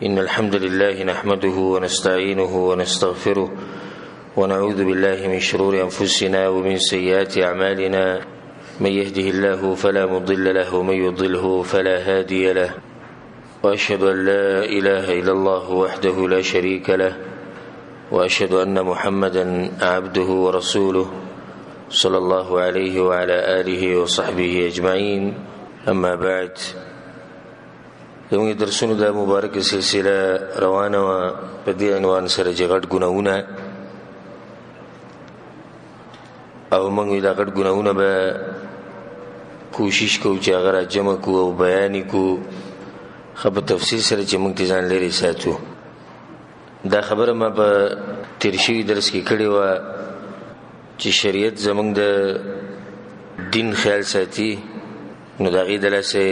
إن الحمد لله نحمده ونستعينه ونستغفره ونعوذ بالله من شرور أنفسنا ومن سيئات أعمالنا من يهده الله فلا مضل له ومن يضله فلا هادي له وأشهد أن لا إله إلا الله وحده لا شريك له وأشهد أن محمدا عبده ورسوله صلى الله عليه وعلى آله وصحبه أجمعين. أما بعد، زموږ درسونو د مبارک سلسله روانه و په دې عنوان سره چې غټ ګناهونه او موږ دا غټ ګناهونه به کوشش کوو چې هغه را جمع کوو او بیان کوو خو په تفصیل سره چې موږ ځان لري ساتو. دا خبره ما په تیر شوي درس کې کړې وه چې شریعت زموږ د دین خیال ساتي، نو د هغې د لاسه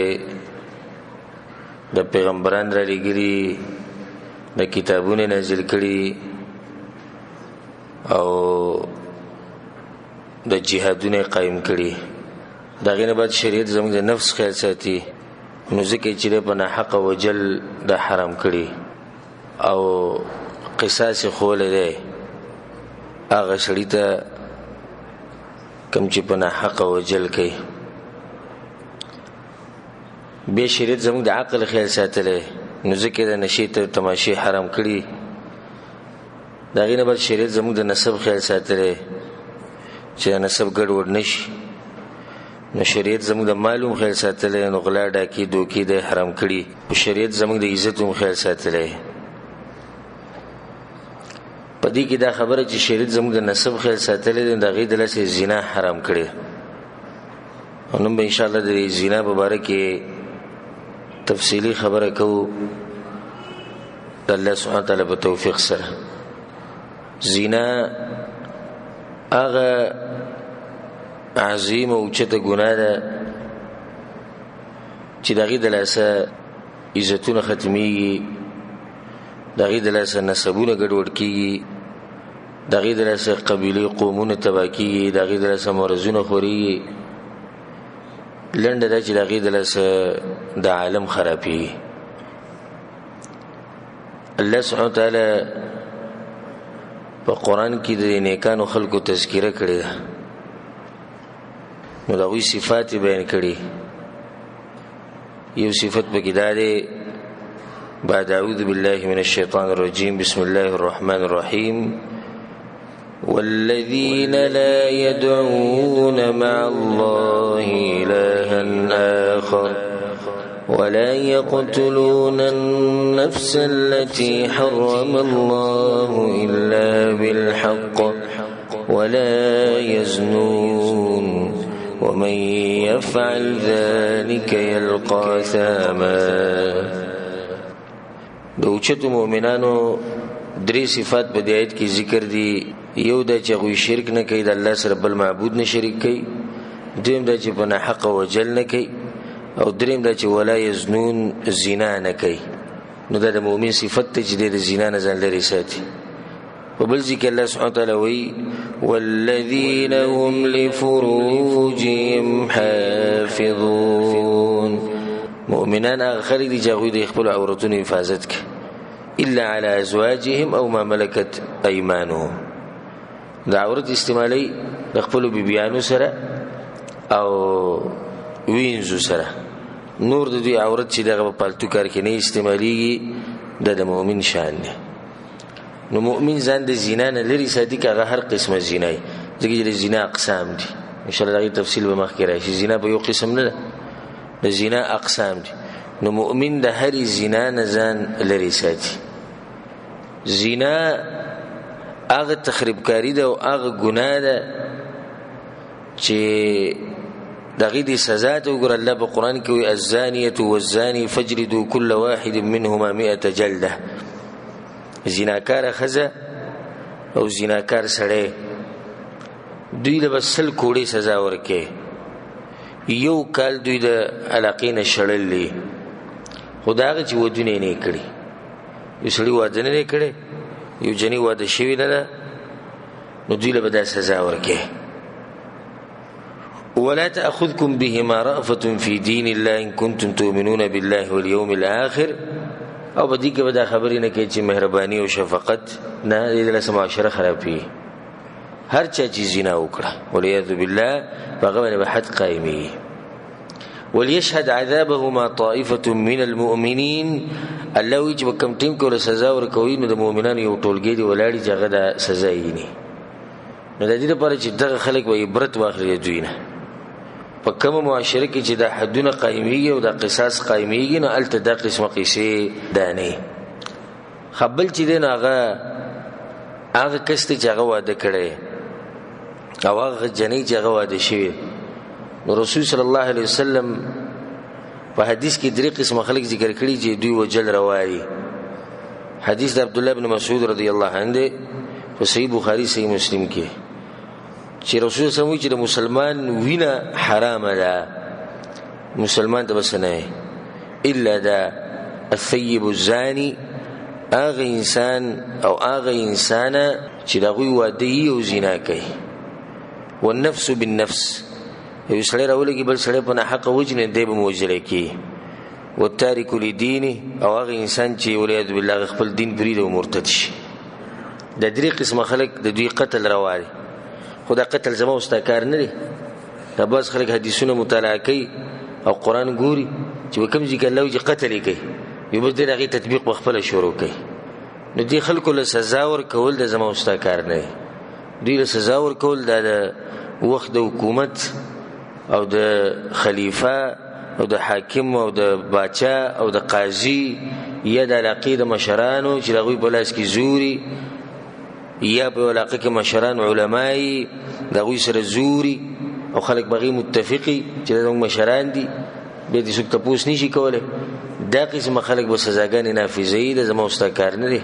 د پیغمبران را لېږلي، د کتابونه نازل کړي او د جهادونه قایم کړي. د هغې نه بعد شریعت زموږ د نفس خیال ساتي، نو ځکه چې دی په ناحقه وجل د حرام کړي او قصاص یې ښولی دی هغه سړي ته کوم چې په ناحقه وجل کوي. بیا شریعت زموږ د عقل خیال ساتلی، نو ځکه د نشې تماشې حرام کړي. د هغې نه بعد شریعت زموږ د نسب خیال ساتلی چې د نسب ګډوډ نشي، نو شریعت زموږ د معلوم خیال ساتلی، نو غلا ډاکې دوکې د حرام کړي. شریعت زموږ د عزت هم خیال ساتلی. په دې کې دا خبره چې شریعت زموږ د نسب خیال ساتلی دی، د هغې د لاسه زنا حرام کړي. او نن به انشاءالله د زنا په باره کې تفصیلی خبره کوو د الله سبحانه وتعالی په توفیق سره. زنا هغه عظیم او اوچته ګناه ده چې د هغې د لاسه عزتونه ختمیږي، د هغې د لاسه نسبونه ګډوډ کېږي، د هغې د لاسه قبیلې قومونه تباه کېږي، د هغې د لاسه مرضونه خورېږي. لنډه دا چې د هغې د لاسه د عالم خرابېږي. الله سبحانه وتعالی په قرآن کې د نیکانو خلکو تذکره کړې ده، نو د هغوی صفات یې بیان کړي. یو صفت پکې دا دی: بعد اعوذ بالله من الشیطان الرجیم بسم الله الرحمن الرحیم والذين لا يدعون مع الله إلها آخر ولا يقتلون النفس التي حرم الله إلا بالحق ولا يزنون ومن يفعل ذلك يلقى ثاما. د اوچتو مؤمنانو درې صفات په دې آیت کې ذکر دي. یو دا چې هغوی شرک نه کوي، د الله سره بل معبود نه شریک کوي. دویم دا چې په ناحقه وجل نه کوي، او دریم دا چې ولا یزنون زنا نه کوي. نو دا د مؤمن صفت ته چې د زنا نه ځان لرې ساتي. په بل ځای کې الله سبحانه وتعالی وایي والذین هم لفروجهم حافظون. مؤمنان هغه خلک دي چې هغوی د خپلو عورتونو حفاظت کوي، الا على ازواجهم او ما ملکت ایمانهم. د عورت استعمالی د خپلو بیبیانو سره او وینځو سره. نور د دوی عورت چې دغه په پالتو کار کې نه استعمالیږي، د مؤمن شان دی. نو مؤمن ځان د زنا نه لرې ساتي، که هغه هر قسمه زنا وي، ځکه چې د زنا اقسام دي. انشاءالله د هغې تفصیل به مخکې راشي. زنا په یو قسم نه ده، د زنا اقسام دي. نو مؤمن د هرې زنا نه ځان لرې ساتي. زنا هغه تخریبکاری ده او هغه ګناه ده چې د هغې د سزا ته وګوره. الله په قرآن کې وایي الزانیة والزاني فاجلدوا كل واحد منهما 100 جلده. زناکاره ښځه او زناکار سړی دوی له به 100 کوړې سزا ورکوي. یو کال دوی د علاقې نه شړلي، خو د هغه چې ودونه یې نه کړي. یو سړي واده نه دی کړی، یو جنې واده شوې نه ده، نو دوی له به دا سزا ورکوي. ولا تأخذكم بهما رأفة في دين الله إن كنتم تؤمنون بالله واليوم الآخر او بدی کې به دا خبرې نه کوي چې مهرباني او شفقت نه دې له معاشره خرابي. هر چا چې زنا وکړه ولعیاذ بالله هغه به حد قائمي. وليشهد عذابهما طائفة من المؤمنين. الله وی چې کوم ټیم کوله سزا ورکوي نو د مؤمنانو یو ټولګي دی ولاړی چې هغه د سزا یې نه. نو د دې لپاره چې دغه خلک به عبرت واخلي دوی نه. په کوم معاشره کې چې د حدونه قائميږي او د قصاص قائميږي نو الته د قسمه قصې دانه خپل چې دین هغه کسته چې هغه واده کړي او هغه جنې چې هغه واده شوی نو رسول صلی الله علیه وسلم په حدیث کې درې قسم خلک ذکر کړي چې دوی وجل روایي. حدیث د عبد الله بن مسعود رضی الله عنه په صحیح بخاری صحیح مسلم کې چې رسول صلی الله علیه وسلم چې د مسلمان وینه حرام ده مسلمان ته بس نه الا ده الثيب الزاني هغه انسان او هغه انسانه چې دغه واده او زنا کوي. والنفس بالنفس یو سړی راولږي بل سړی په حق وجنه دی به موجره کی. والتارك لدينه او هغه انسان چې ولید بالله خپل دین پرې او مرتد شي. د درې قسم خلک د دوی قتل رواري. خدا قتل زما واستکار نه دي. دا بس خلک حدیثونه مطالعه کوي او قران ګوري چې کوم ځکه الله چې قتل کوي یو بل دغه تطبیق خپل شروع کوي. نو دي خلکو له سزا ور کول د زما واستکار نه دي. له سزا ور کول د وخت د حکومت او د خلیفہ او د حاکم او د باچا او د قاضي یا د علاقې د مشرانو چې دغه بلاس کې زوري یا په علاقه کې مشران علماي دغه سره زوري او خلک بغي متفقي چې دغه مشران دي به دې څوک تاسو نشي کوله. دا قسم خلک به سزاګانې نافذي د زمو استکار نه دي.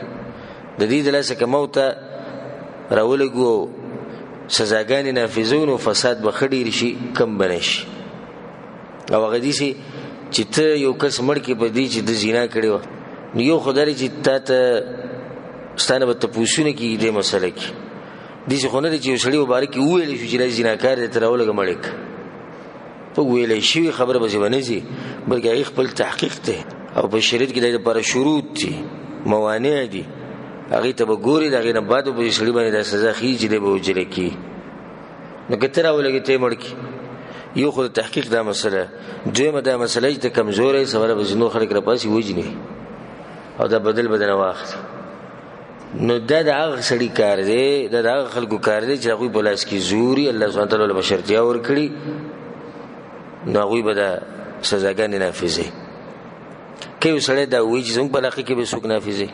د دې د لاسه کومه راولګو سزاګانې نافذون او فساد به خډیر شي کم بنشي. او هغه دي چې ته یو کس مړ کې په دې چې د زنا کړي و نو یو خدای چې ته ستانه به تاسو نه کې دې مسله کې دې څه خونه دي چې وسړي مبارک ویل شو چې زناکار دې تر اولګه مړک په ویلې شي خبره به ونه شي بلکې هغه خپل تحقیق ته او په شریعت کې د لپاره شروط دي موانع دي هغه ته وګوري دغه نه بعد به شړي باندې د سزا خيږي دی به وجل کی. نو کتره ولګي ته مړ کی یو خو تحقیق دا مسله دویمه دا مسله چې کمزورې سوال به زنو خلک را پاسي وجني او دا بدل بدن واخت. نو دا د هغه سړي کار دی دا د هغه خلکو کار دی چې هغه بلاس کی زوري الله سبحانه وتعالى له بشرتیا ور کړی نو هغه به د سزاګانې نافذي کوي. سړی دا وایي چې زموږ په علاقه کې به څوک نافذي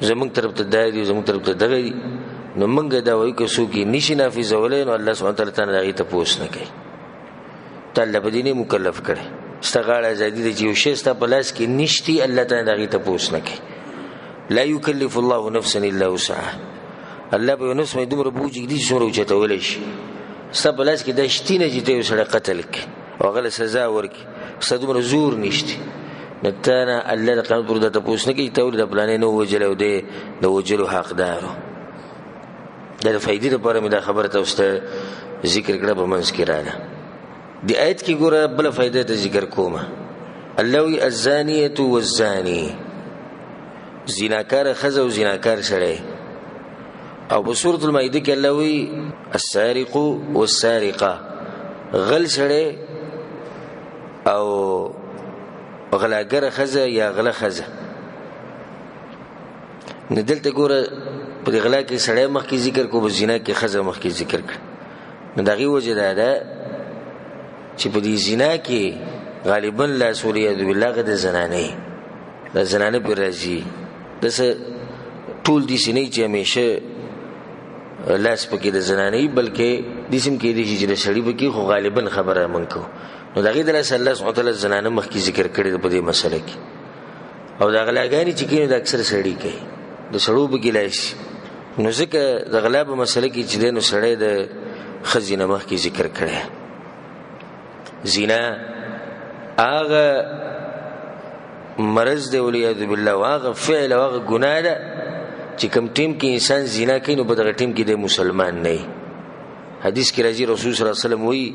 زموږ طرف ته دایي زموږ طرف ته دغه نو موږ دا وایو چې څوک نشي نافذولای نو الله سبحانه وتعالى ته هغه ته پوښتنه نه کوي. تعالی په دې نه مکلف کړي استغاړه ازادي د یو شی ست په لاس کې نشتی الله تعالی هغه ته پوښتنه نه کوي. لا يكلف الله نفسا الا وسعها. الله به نفس مې دومره بوجي دي شروع چته ولې شي ست په لاس کې د شتینه چې ته سره قتل کې او غل سزا ورکي ست دومره زور نشتی نتانا الله د قانون پر د پوښتنه کې ته ول د پلان نه وجل او د وجلو حقدارو. دا فائدې لپاره مې دا خبره تاسو ذکر کړه په منځ کې راځه. دی آیت کې ګوره بل فائدې ته ذکر کومه. الله وی الزانیه والزانی زناکار خزه او زناکار سړی او په سورۃ المائده کې الله وی السارق والسارقه غل سړی او غلاګر خزه یا غله خزه. ندلته ګوره په غلا کې سړی مخ کې ذکر کو په زنا کې خزه مخ کې ذکر کړ. نو دغه وجه ده چې په دې زنا کې غالبا لا سوریه بالله غد زنانه د زنانه پر راځي دسه ټول دي سینې چې همیشه لاس پکې د زنانه بلکې د سیم کې دي چې د سړی پکې خو غالبا خبره منکو. نو دغه د الله سبحانه وتعالى زنانه مخ کې ذکر کړی په دې مسله کې او د غلاګانی چې کینو د اکثر سړی کوي د سړو په ګلایش نو ځکه د غلا په مسله کې چې د نو سړی د خزینه مخ کې ذکر کړی. زنا هغه مرض دی ولیاذ بالله واغه فعل واغه ګناه ده چې کوم ټیم کې انسان زنا کوي نو په دغه ټیم کې د مسلمان نه. حدیث کې راځي رسول صلی الله علیه وسلم وی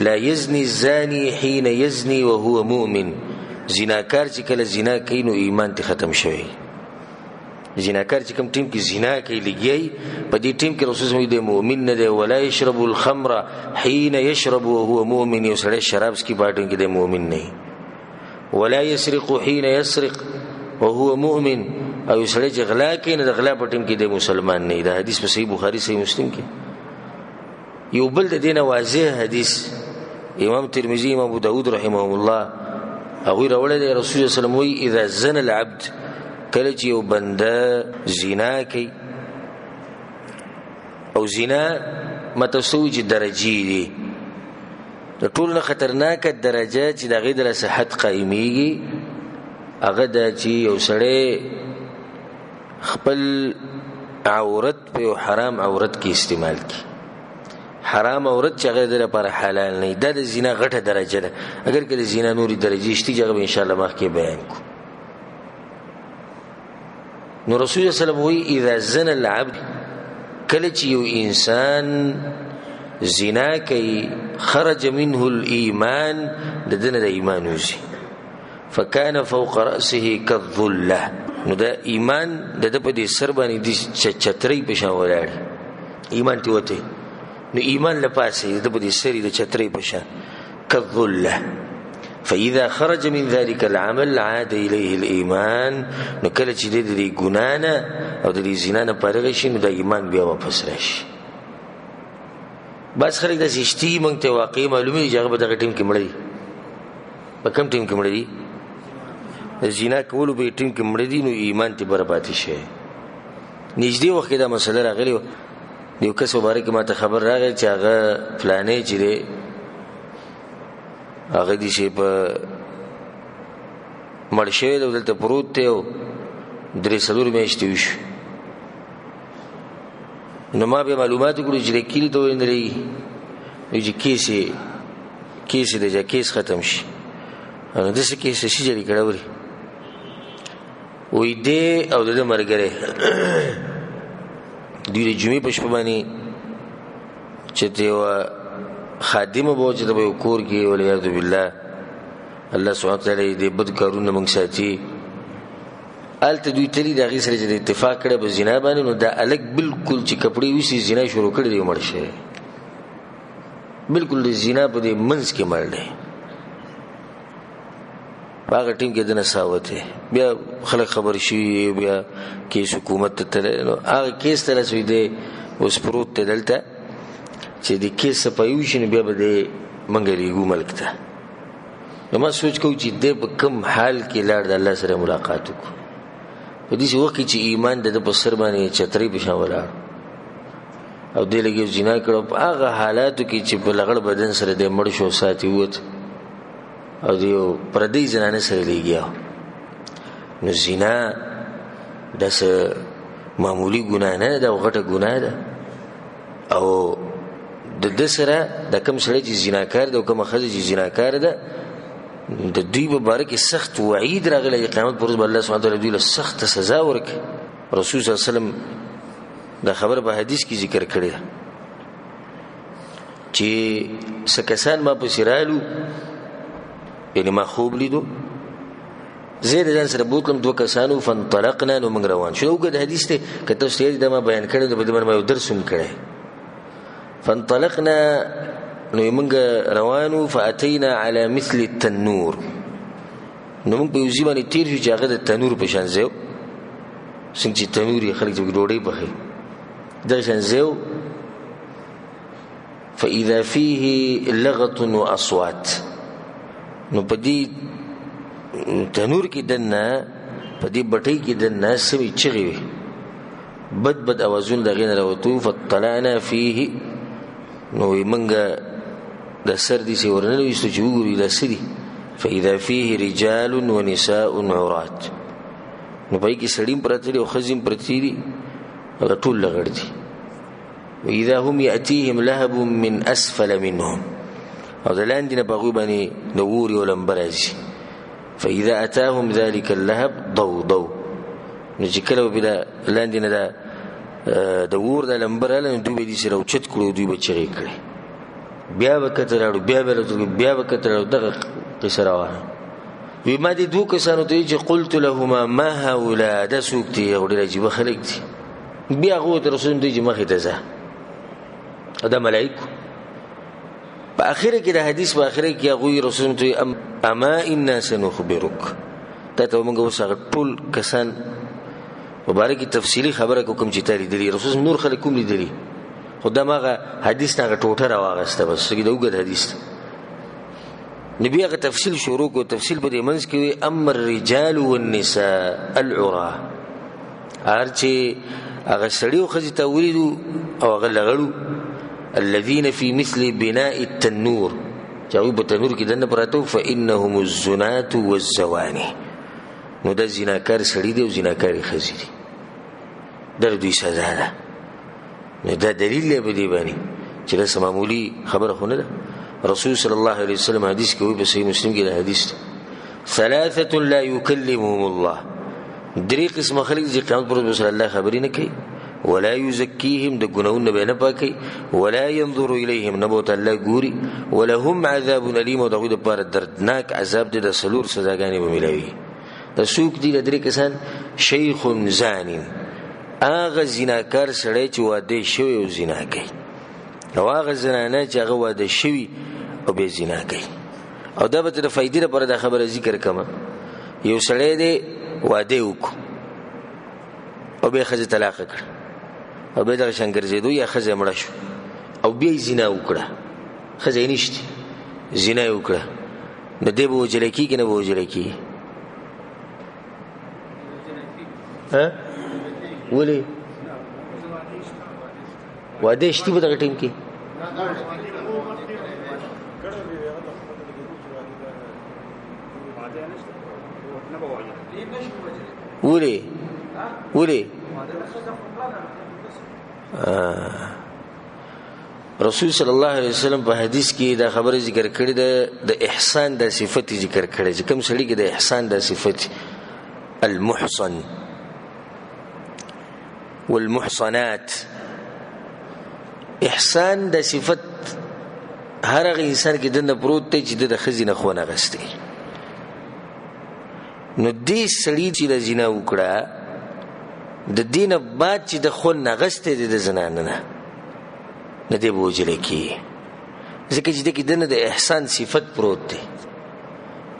لا یزنی الزانی حين یزنی وهو مؤمن. زناکار چې کله زنا کوي نو ایمان ته ختم شوی. زناکار چې کوم ټیم کې زنا کوي لګي په دې ټیم کې رسول الله د مؤمن نه دی. ولا يشرب الخمر حين يشرب وهو مؤمن، یو سړی شراب سکي باټن کې د مؤمن نه. ولا يسرق حين يسرق وهو مؤمن، او سړی چې غلا کوي نه د غلا په ټیم کې د مسلمان نه. دا حدیث په صحیح بخاری صحیح مسلم کې. یو بل د دینه واضح حدیث امام ترمذی امام ابو داود رحمهم الله هغه راوړل دی. رسول الله صلی الله علیه وسلم اذا زنى العبد، کله چې یو بنده زنا کوي، او زنا متسوج درجی دي، د ټول نه خطرناک درجه چې د غیر صحت قائميږي هغه د چې یو سړی خپل عورت په حرام عورت کې استعمال کی. حرام عورت چې هغه د لپاره حلال نه، دا د زنا غټه درجه ده. اگر کله زنا نوري درجه شته چې هغه ان شاء الله مخکې بیان کو. نو رسول الله صلی الله علیه وسلم اذا زنى العبد، کله چې یو انسان زنا کوي خرج منه الايمان، د دنه د ایمان وزي، فكان فوق راسه كالظله، نو دا ایمان د په دې سر باندې د چترۍ په شان ولاړ ایمان ته وته. نو ایمان لپاسه د په دې سری د چترۍ په شان كالظله. فاذا خرج من ذلك العمل عاد اليه الايمان، نو کله چې د دې ګنا نه او د دې زنا نه پرغه شي نو د ایمان بیا واپس راشي. بس خلک د زشتي مونږ ته واقعي معلومي چې هغه په دغه ټیم کې مړ دي. په کوم ټیم کې مړ دي؟ د زنا کولو په ټیم کې مړ دي، نو ایمان ته بربادي شي. نږدې وخت دا مسله راغلی، یو کس مبارک ما ته خبر راغی چې هغه فلانه چې دی هغه دي شي په مړ شوی دلته پروت دی او درې څلور میاشتې وشو. نو ما به معلومات کړو چې کلی ته وینري چې کیسې د کیس ختم شي. نو داسې کیسې شي جری کړوري وې دې او د مرګره دوی جمعې په شپه باندې چې دیو خادمه بو چې د کور کې ولایت بالله الله سبحانه وتعالى دې بد کارونه موږ ساتي. الته دوی تری دغه سره چې اتفاق کړه په زنا باندې، نو دا الګ بالکل چې کپڑے وسی زنا شروع کړي دی مړ شي. بالکل د زنا په دې منځ کې مړ دی. هغه ټیم کې د نساوته بیا خلک خبر شي، بیا کې حکومت ته نو هغه کیس تر رسوي دی اوس پروت ته دلته چې د کیس په یو شنه بیا به د منګریګو ملک ته. نو ما سوچ کوم چې د کوم حال کې لاړ د الله سره ملاقات وکړو. په دې وخت کې چې ایمان د په سر باندې چتري په شان ولاړ او د لګي زنا کړو، په هغه حالاتو کې چې په لغړ بدن سره د مړ شو ساتي وت او دیو پردی زنانه سره لګیا. نو زنا داس معمولی ګناه نه ده، غټه ګناه ده. او د سره د کوم سړی چې زناکار ده او کوم خځه چې زناکار ده د دوی په باره کې سخت وعید راغلی. قیامت پر ورځ الله سبحانه وتعالی دوی له سخت سزا ورکړي. رسول صلی الله علیه وسلم دا خبر په حدیث کې ذکر کړی چې سکسان ما په سیرالو، یعنی ما خوب لیدو، زید ځان سره بوتلم دوه کسانو، فانطلقنا، نو موږ روان شو. وګد حدیث ته کته ستې دا ما بیان کړی، په دې باندې ما یو درس هم کړی. فانطلقنا، نو موږ روانو، فاتینا علی مثل التنور، نو موږ په یوځی باندې تیر شو چې هغه د تنور په شان ځو، څنګه چې تنور یې خلک چې ډوډۍ پخې د شان ځو. فاذا فيه لغط واصوات، نو په دې تنور کې دنه په دې بټۍ کې دنه سوي چغي وي، بد اوازون دغه نه راوتو. فطلعنا فيه، نو منګه د سر دي سي ورنه ويستو چې وګوري د سدي. فاذا فيه رجال ونساء عورات، نو پای کې سړیم پرته دي او خزم پرته دي هغه ټول لغړ دي. واذا هم ياتيهم لهب من اسفل منهم، او دلاندې نه بغو باندې نوري ولمبرازي. فاذا اتاهم ذلك اللهب ضوضوا، نو چې کله بلا لاندې نه دا د ور د لمبراله دوی دي سره اوچت کړو، دوی بچی کړي. بیا وکتل بیا وکتل دغه قصه روانه. وی ما دې دوه کسانو ته چې قلت لهما ما هؤلاء دا څوک دي او ډېر عجیبه خلک دي. بیا هغو ته رسول دی چې مخې ته ځه دا ملایکو. په اخره کې د حدیث په اخره کې هغوی رسول ته اما انا سنخبرک تا ته موږ اوس هغه ټول کسان مبارکي تفصیلی خبره کوم چې تا لیدلي رسول نور خلک کوم لیدلي خو دا ماغه حدیث نه ټوټه راواغسته بس کې دا وګد حدیث نبی هغه تفصیل شروع کو تفصیل په دې منځ کې وي امر الرجال والنساء العراة ارچه هغه سړی او ښځې ته ولیدو او هغه لغړو الذين في مثل بناء التنور چې هغوی په تنور کې دننه پراته وو فانهم الزنات والزواني نو دا زناکار سړي دی او زناکارې ښځې دي دا دوی سزا ده. نو دا دلیل دی په دې باندې چې داسې معمولي خبره خو نه ده. رسول صلی الله علیه وسلم حدیث کې وایي په صحیح مسلم کې دا حدیث ثلاثة لا يكلمهم الله درې قسمه خلک چې قیامت پر ورځ الله خبرې نه کوي ولا يزكيهم د ګناهونو به نه پاکي ولا ينظر اليهم نبوت الله ګوري ولهم عذاب الیم او دغه لپاره دردناک عذاب دي د سلور سزاګانې به ملوي. د سوق دي درې کسان شیخ زانین هغه زناکار سړی چې واده شوی او زنا کوي او هغه زنانه چې هغه واده شوی او به زنا کوي. او دا به د فائدې لپاره د خبره ذکر کما یو سړی دی واده وکړو او به ښځه طلاق کړ او به دغه شان ګرځېدو یا ښځه مړه شو او بیا زنا وکړه ښځه یې نشته زنا یې وکړه نو دی به وجلی کېږي نه به وجلی کېږي ولې واده شته په دغه ټیم کې ولې رسول صلی الله علیه وسلم په حدیث کې دا خبره ذکر کړې ده د احسان د صفت ذکر کړې چې کوم سړي کې د احسان د صفت المحصن والمحصنات احسان د صفت هر هغه انسان کې دنه پروت دی چې د ښځې نه خونه غستی نو دې سړي چې د زنا وکړه د دینه بعد چې د خون نه غستی دی د زنانه نه نه دی به وجلی کېږي ځکه چې د کې دنه د احسان صفت پروت دی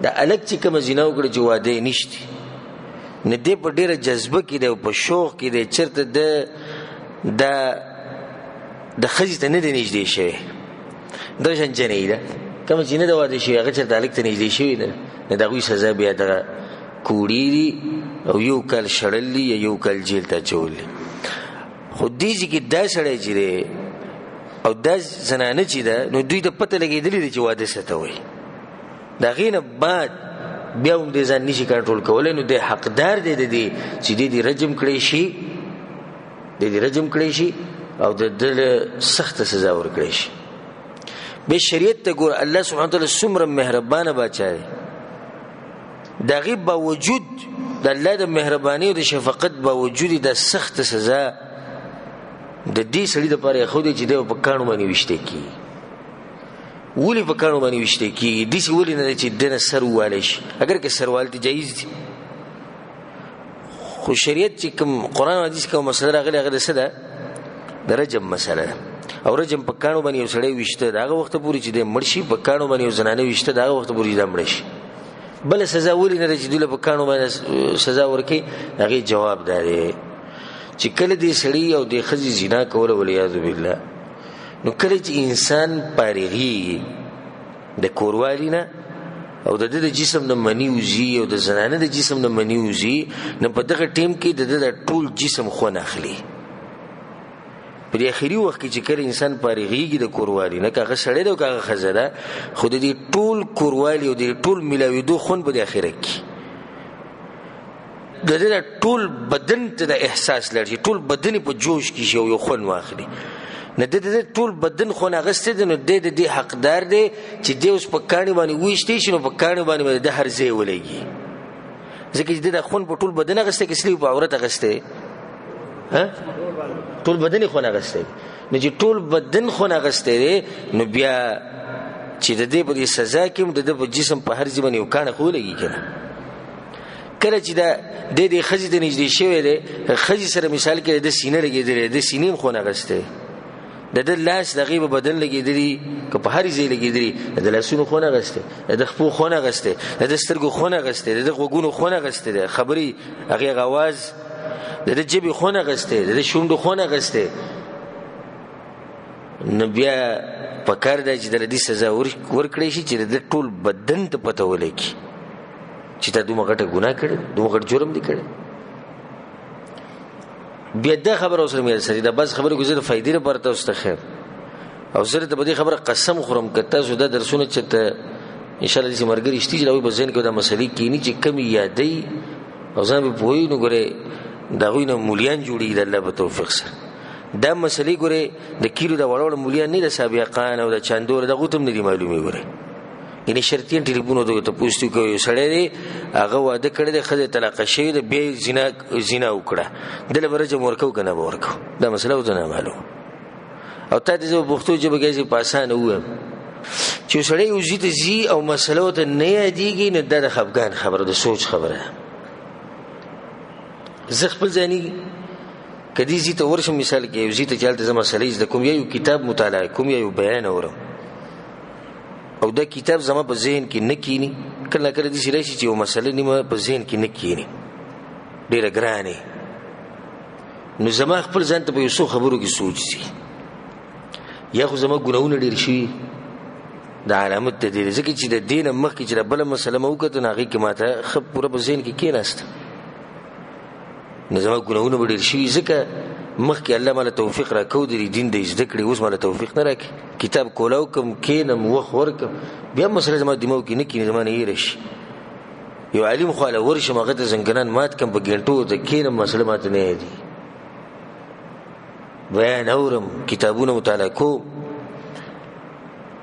د الګ چې کومه زنا وکړه چې واده یې نشتی نه دی په ډېره جذبه کې دی او په شوق کې دی چېرته د ښځې ته نه دی نږدې شوی دا شان جنۍ ده کومه چې نه ده واده شوې هغه چېرته هلک ته نږدې شوي نه د هغوی سزا بیا دغه کوړي دي او یو کال شړل دي یا یو کال جیل ته اچول دي. خو دې ځای کې دا سړی چې دی او دا زنانه چې ده نو دوی ته پته لګېدلې ده چې واده څه ته وایي د هغې نه بعد بیا هم دې ځان نشي کنټرول کولی نو دی حقدار دی د دې چې دې رجم کړی شي او د ده سخته سزا ورکړی شي. به شریعت ته ګوره الله سبحانه وتعالی څومره مهربانه باچا دی د هغې باوجود د الله د مهربانۍ او د شفقت باوجود د سخته سزا د دې سړي دپاره ایښودی چې دی به په کاڼو باندې ویشتی کېږي. ولې په کاڼو باندې ویشتی کېږي داسې ولې نه دی چې دنه سر ووالی شي اگر که سروالتې جایز دي خو شریعت چې کوم قرآن او حدیث کوم مسله راغلې هغه د څه ده د رجم مسله ده او رجم په کاڼو باندې یو سړی ویشته د هغه وخته پورې چې دی مړ شي په کاڼو باندې یو زنانه ویشته د هغه وخته پورې دا مړه شي. بله سزا ولې نه ده چې دوی له په کاڼو باندې سزا ورکوي هغې جواب دا دی چې کله دې سړي او دې ښځې زنا کوله والعیاذ بالله نو کله چې انسان فارغېږي د کوروالي نه او د ده د جسم نه مني وځي او د زنانه د جسم نه مني وځي نو په دغه ټیم کې د ده د ټول جسم خون اخلي. په دې اخري وخت کې چې کله انسان فارغېږي د کوروالي نه که هغه سړی ده او که هغه ښځه ده خو د دې ټول کوروالي او د دې ټول میلاوېدو خون په دې اخره کې د ده د ټول بدن ته د احساس لري ټول بدن په جوش کې شي او یو خون واخلي نه د ټول بدن خون اخیستی دی نو دی د دې حقدار دی چې دی اوس په کاڼي باندې ویشتی شي نو په کاڼي باندې د هر ځای ولګي ځکه چې د خون په ټول بدن اخیستی که صرف په عورت اخیستی ټول بدن خون اخیستی نو چې ټول بدن خون اخیستی دی نو بیا چې د دې په سزا کې د جسم په هر ځای باندې یو کانه خو لګي کنه. کله چې دا د خځې د نږدې شوی دی خځې سره مثال کې د سینې لګېدلې د سینې خو نه غسته د لاس د غیب بدن لګېدلې که په هر ځای لګېدلې د لاسونو خو نه غسته د خپو خو نه غسته د سترګو خو نه غسته د غوګونو خو نه غسته د خبري هغه غواز د جبې خو نه غسته د شونډو خو نه غسته. نبي په کار دی چې د دې سزا ورکړي شي چې د ټول بدن ته پته ولګي چې تا دومره غټه ګناه کړې دومره غټ جرم دی کړی. بیا دا خبره اوسره مې سره دا بس خبره ګزره فائدې لپاره تاسو ته خیر او زه ته په دې خبره قسم خورم که تاسو دا درسونه چې ته ان شاء الله دې مرګري شتي لوي په ذهن کې دا مسلې کینی چې کم یادې او ځان به پوي نو ګره دا غوینه مولیان جوړي د الله په توفیق سره دا مسلې ګره د کیلو دا وړوړ مولیان نه د سابقان او د چاندور د غوتم نه دی معلومي ګره یعنی شرطین ټلیفون ته ته پوښتنه کوي سړی دی هغه واده کړی دی خځه طلاق شوی دی به زنا وکړه دله برجه ورکو کنه ورکو دا مسله وته نه معلوم او ته دې په پښتو ژبه کې په اسانه وایم چې سړی وزي ته زی او مسله ته نه یادېږي نه د خفګان خبره د سوچ خبره زه خپل ځاني کدي زی ته ورشم مثال کې وزي ته چالت زما مسلې د کوم یو کتاب مطالعه کوم یو بیان اورم او دا کتاب زما په ذهن کې نه کینی کله کله دې شي چې یو مسله نیمه په ذهن کې نه کینی ډیره ګرانه نو زما خپل ځان ته په یو څو خبرو کې سوچ سي یا خو زما ګناونه ډیر شي د علامت د دې ځکه چې د دین مخکې چې بل مسله مو کته نه غي کې ماته خپ پوره په ذهن کې کېناست نو زما ګناونه ډیر شي ځکه مخکې الله مال توفیق را کو د دین د زده کړې اوس مال توفیق نه راکې کتاب کولاو کوم کینم وخ ورکم بیا مسله زما دماغ کې نه کینې زما نه یېرش یو عالم خو له ورشه مغه ته زنګنان مات کم په ګنټو ته کینم مسله مات نه دی بیان اورم کتابونه مطالعه کو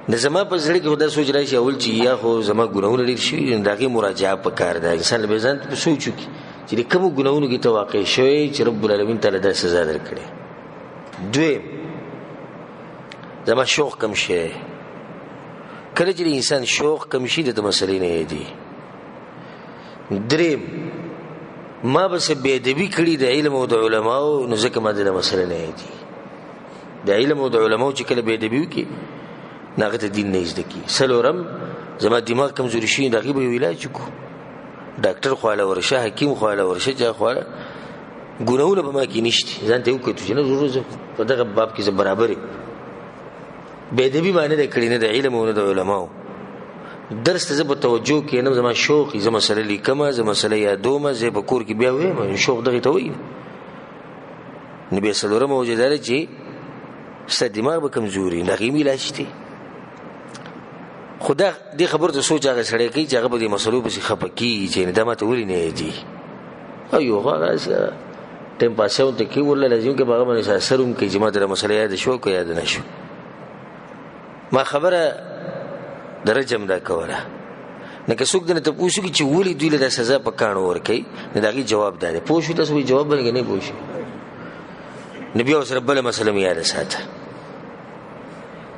د زما په زړه کې خدا سوچ راشي اول چې یا خو زما ګناونه ډیر شي دغه مراجعه وکړ دا انسان به ځان په سوچو کې چې کوم ګناونه کې توقع شوی چې رب العالمین تعالی دا سزا درکړي. دوی زما شوق کم شي کله چې انسان شوق کم شي د مسلې نه دی. دریم ما بس به ادبی کړي د علم او د علماو نو ځکه ما د مسلې نه دی د علم او د علماو چې کله به ادبی وکي ناغه ته دین نه زده کی. سلورم زما دماغ کمزوري شي دغه به علاج کو ډاکټر خواله ورشه حکیم خواله ورشه چا خواله ګناونه به ما کې نشته ځان ته وکړو چې نه ضرورت په دغه باب کې برابرې به ادبی معنی د کړي نه د علم او د علماو درس ته زه توجه کینم زما شوق زما سره لیکم زما سره یادوم زه په کور کې بیا وایم شوق دغه ته وایي نبی سلورم موجوده چې ست دماغ به کمزوري دغه علاج دی. خدا دې خبر ته سوچ هغه سړی کوي چې هغه به د مسلو په خپکی چې دا ماته ولې نه دی ایو غواړم ټیم پاسو ته کې ورل لازم کې باغ باندې سروم کې جماعت د مسلې یاد شو کو یاد نشو ما خبره درجم دا کوله نه که څوک دنه ته پوښتنه کوي چې ولې دوی له سزا په کانو ور کوي نه دغه جواب دی پوښتنه تاسو جواب باندې نه پوښتنه نبی او سره بل مسله مې یاد ساته